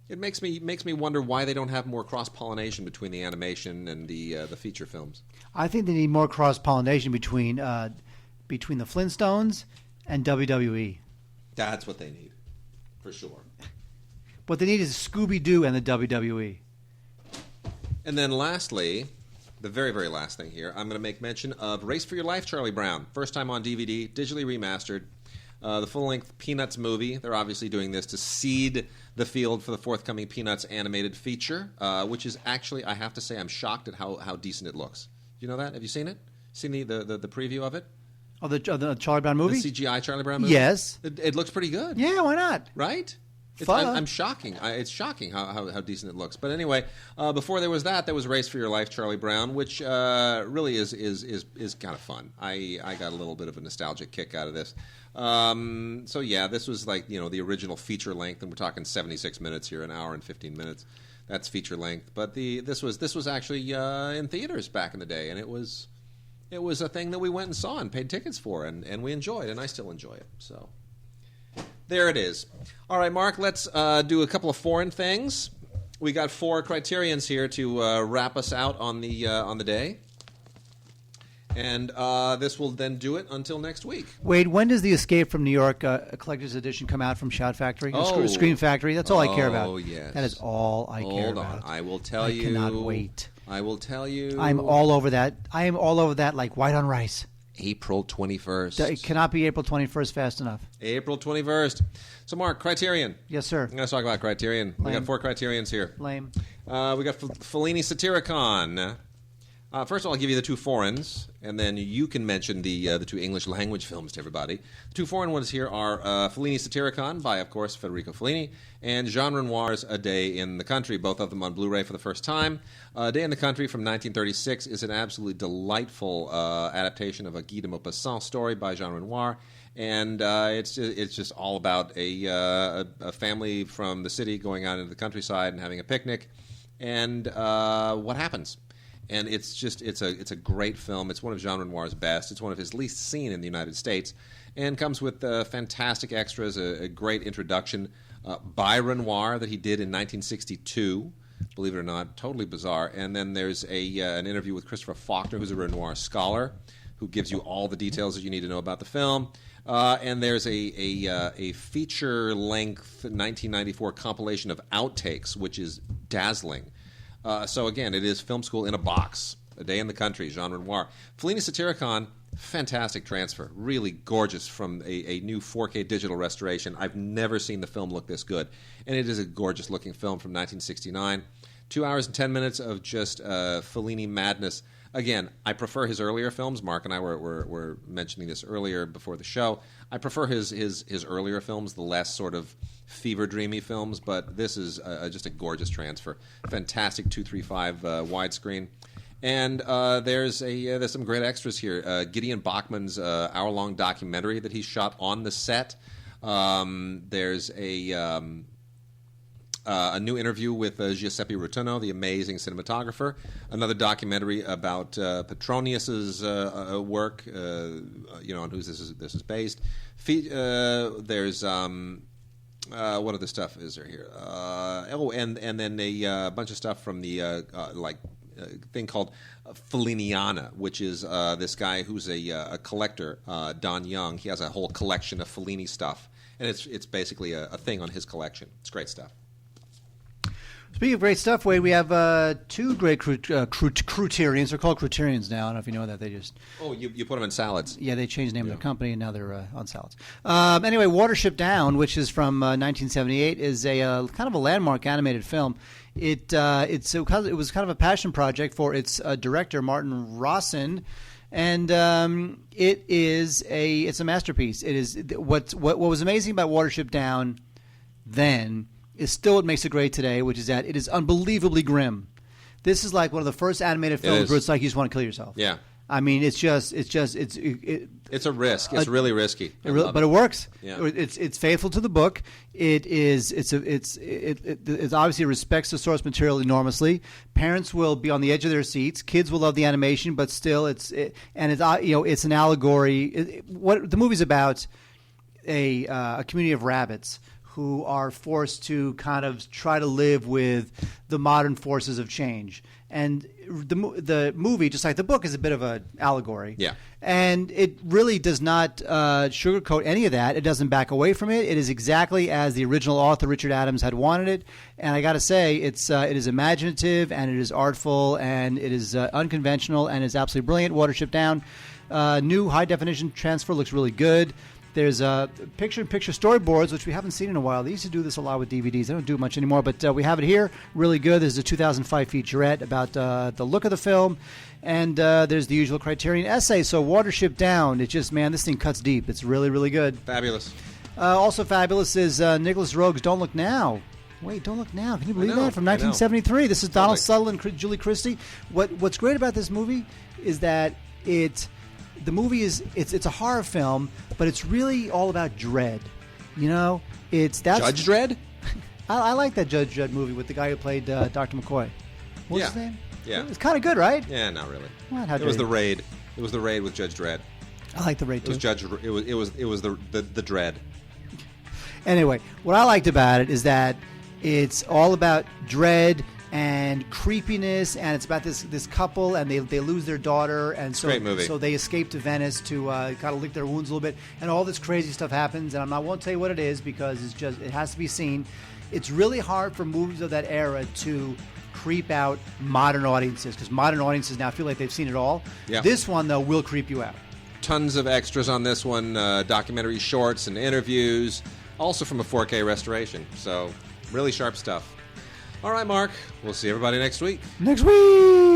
It makes me wonder why they don't have more cross-pollination between the animation and the feature films. I think they need more cross-pollination between the Flintstones and WWE. That's what they need, for sure. What they need is Scooby-Doo and the WWE. And then lastly, the very, very last thing here, I'm going to make mention of Race for Your Life, Charlie Brown. First time on DVD, digitally remastered. The full-length Peanuts movie. They're obviously doing this to seed the field for the forthcoming Peanuts animated feature, which is actually, I have to say, I'm shocked at how decent it looks. Do you know that? Have you seen it? Seen the preview of it? Oh, the Charlie Brown movie? The CGI Charlie Brown movie? Yes. It looks pretty good. Yeah, why not? Right? I'm shocking. It's shocking how decent it looks. But anyway, before there was Race for Your Life, Charlie Brown, which really is kind of fun. I got a little bit of a nostalgic kick out of this. So yeah, this was like the original feature length, and we're talking 76 minutes here, an hour and 15 minutes. That's feature length. But this was actually in theaters back in the day, and it was a thing that we went and saw and paid tickets for, and we enjoyed, and I still enjoy it. So there it is. All right, Mark, let's do a couple of foreign things. We got 4 criterions here to wrap us out on the day. And this will then do it until next week. Wade, when does the Escape from New York collector's edition come out from Shout Factory? Scream Factory? That's all I care about. Oh, yes. That is all I care about. Hold on. I will tell you. I cannot wait. I will tell you. I'm all over that. I am all over that like white on rice. April 21st. It cannot be April 21st fast enough. April 21st. So, Mark, Criterion. Yes, sir. I'm going to talk about Criterion. Lame. We got 4 Criterions here. Lame. We got Fellini Satyricon. First of all, I'll give you the 2 foreigns, and then you can mention the 2 English language films to everybody. The 2 foreign ones here are Fellini Satyricon by, of course, Federico Fellini, and Jean Renoir's A Day in the Country, both of them on Blu-ray for the first time. A Day in the Country from 1936 is an absolutely delightful adaptation of a Guy de Maupassant story by Jean Renoir, and it's just all about a family from the city going out into the countryside and having a picnic, and what happens. And it's a great film. It's one of Jean Renoir's best. It's one of his least seen in the United States, and comes with fantastic extras, a great introduction by Renoir that he did in 1962. Believe it or not, totally bizarre. And then there's an interview with Christopher Faulkner, who's a Renoir scholar, who gives you all the details that you need to know about the film. And there's a feature-length 1994 compilation of outtakes, which is dazzling. So again, it is film school in a box. A Day in the Country, Jean Renoir. Fellini Satyricon, fantastic transfer. Really gorgeous from a new 4K digital restoration. I've never seen the film look this good. And it is a gorgeous-looking film from 1969. 2 hours and 10 minutes of just Fellini madness. Again, I prefer his earlier films. Mark and I were mentioning this earlier before the show. I prefer his earlier films, the less sort of fever-dreamy films, but this is just a gorgeous transfer. Fantastic 235 widescreen. And there's some great extras here. Gideon Bachman's hour-long documentary that he shot on the set. There's a new interview with Giuseppe Rotunno, the amazing cinematographer. Another documentary about Petronius's work, on whose this is based. There's what other stuff is there here? And then a bunch of stuff from the thing called Felliniana, which is this guy who's a collector, Don Young. He has a whole collection of Fellini stuff, and it's basically a thing on his collection. It's great stuff. Speaking of great stuff, Wade, we have 2 great criterions. They're called criterions now. I don't know if you know that. They just... Oh, you put them in salads. Yeah, they changed the name of their company, and now they're on salads. Anyway, Watership Down, which is from 1978, is a kind of a landmark animated film. It was kind of a passion project for its director, Martin Rossin, and it's a masterpiece. It is what was amazing about Watership Down then is still what makes it great today, which is that it is unbelievably grim. This is like one of the first animated films where it's like you just want to kill yourself. Yeah. I mean, it's a risk. It's really risky. But it works. Yeah. It's faithful to the book. It obviously respects the source material enormously. Parents will be on the edge of their seats. Kids will love the animation, but still, it's an allegory. What the movie's about, a community of rabbits who are forced to kind of try to live with the modern forces of change. And the movie, just like the book, is a bit of an allegory. Yeah. And it really does not sugarcoat any of that. It doesn't back away from it. It is exactly as the original author, Richard Adams, had wanted it. And I got to say, it is imaginative, and it is artful, and it is unconventional, and is absolutely brilliant. Watership Down. New high-definition transfer looks really good. There's picture-in-picture storyboards, which we haven't seen in a while. They used to do this a lot with DVDs. They don't do it much anymore, but we have it here. Really good. There's a 2005 featurette about the look of the film, and there's the usual Criterion essay. So Watership Down, it's just, man, this thing cuts deep. It's really, really good. Fabulous. Also fabulous is Nicholas Rogue's Don't Look Now. Wait, Don't Look Now. Can you believe that? From 1973. This is Donald Sutherland and Julie Christie. What's great about this movie is that it's a horror film, but it's really all about dread. Judge Dredd? I like that Judge Dredd movie with the guy who played Dr. McCoy. What's his name? Yeah. It's kind of good, right? Yeah, not really. What? It was The Raid. It was The Raid with Judge Dredd. I like The Raid too. It was the Dread. Anyway, what I liked about it is that it's all about dread and creepiness, and it's about this couple, and they lose their daughter, and so Great movie. So they escape to Venice to kind of lick their wounds a little bit, and all this crazy stuff happens, and I won't tell you what it is because it has to be seen. It's really hard for movies of that era to creep out modern audiences because modern audiences now feel like they've seen it all. Yeah. This one though will creep you out. Tons of extras on this one, documentary shorts and interviews, also from a 4K restoration. So really sharp stuff. All right, Mark. We'll see everybody next week. Next week.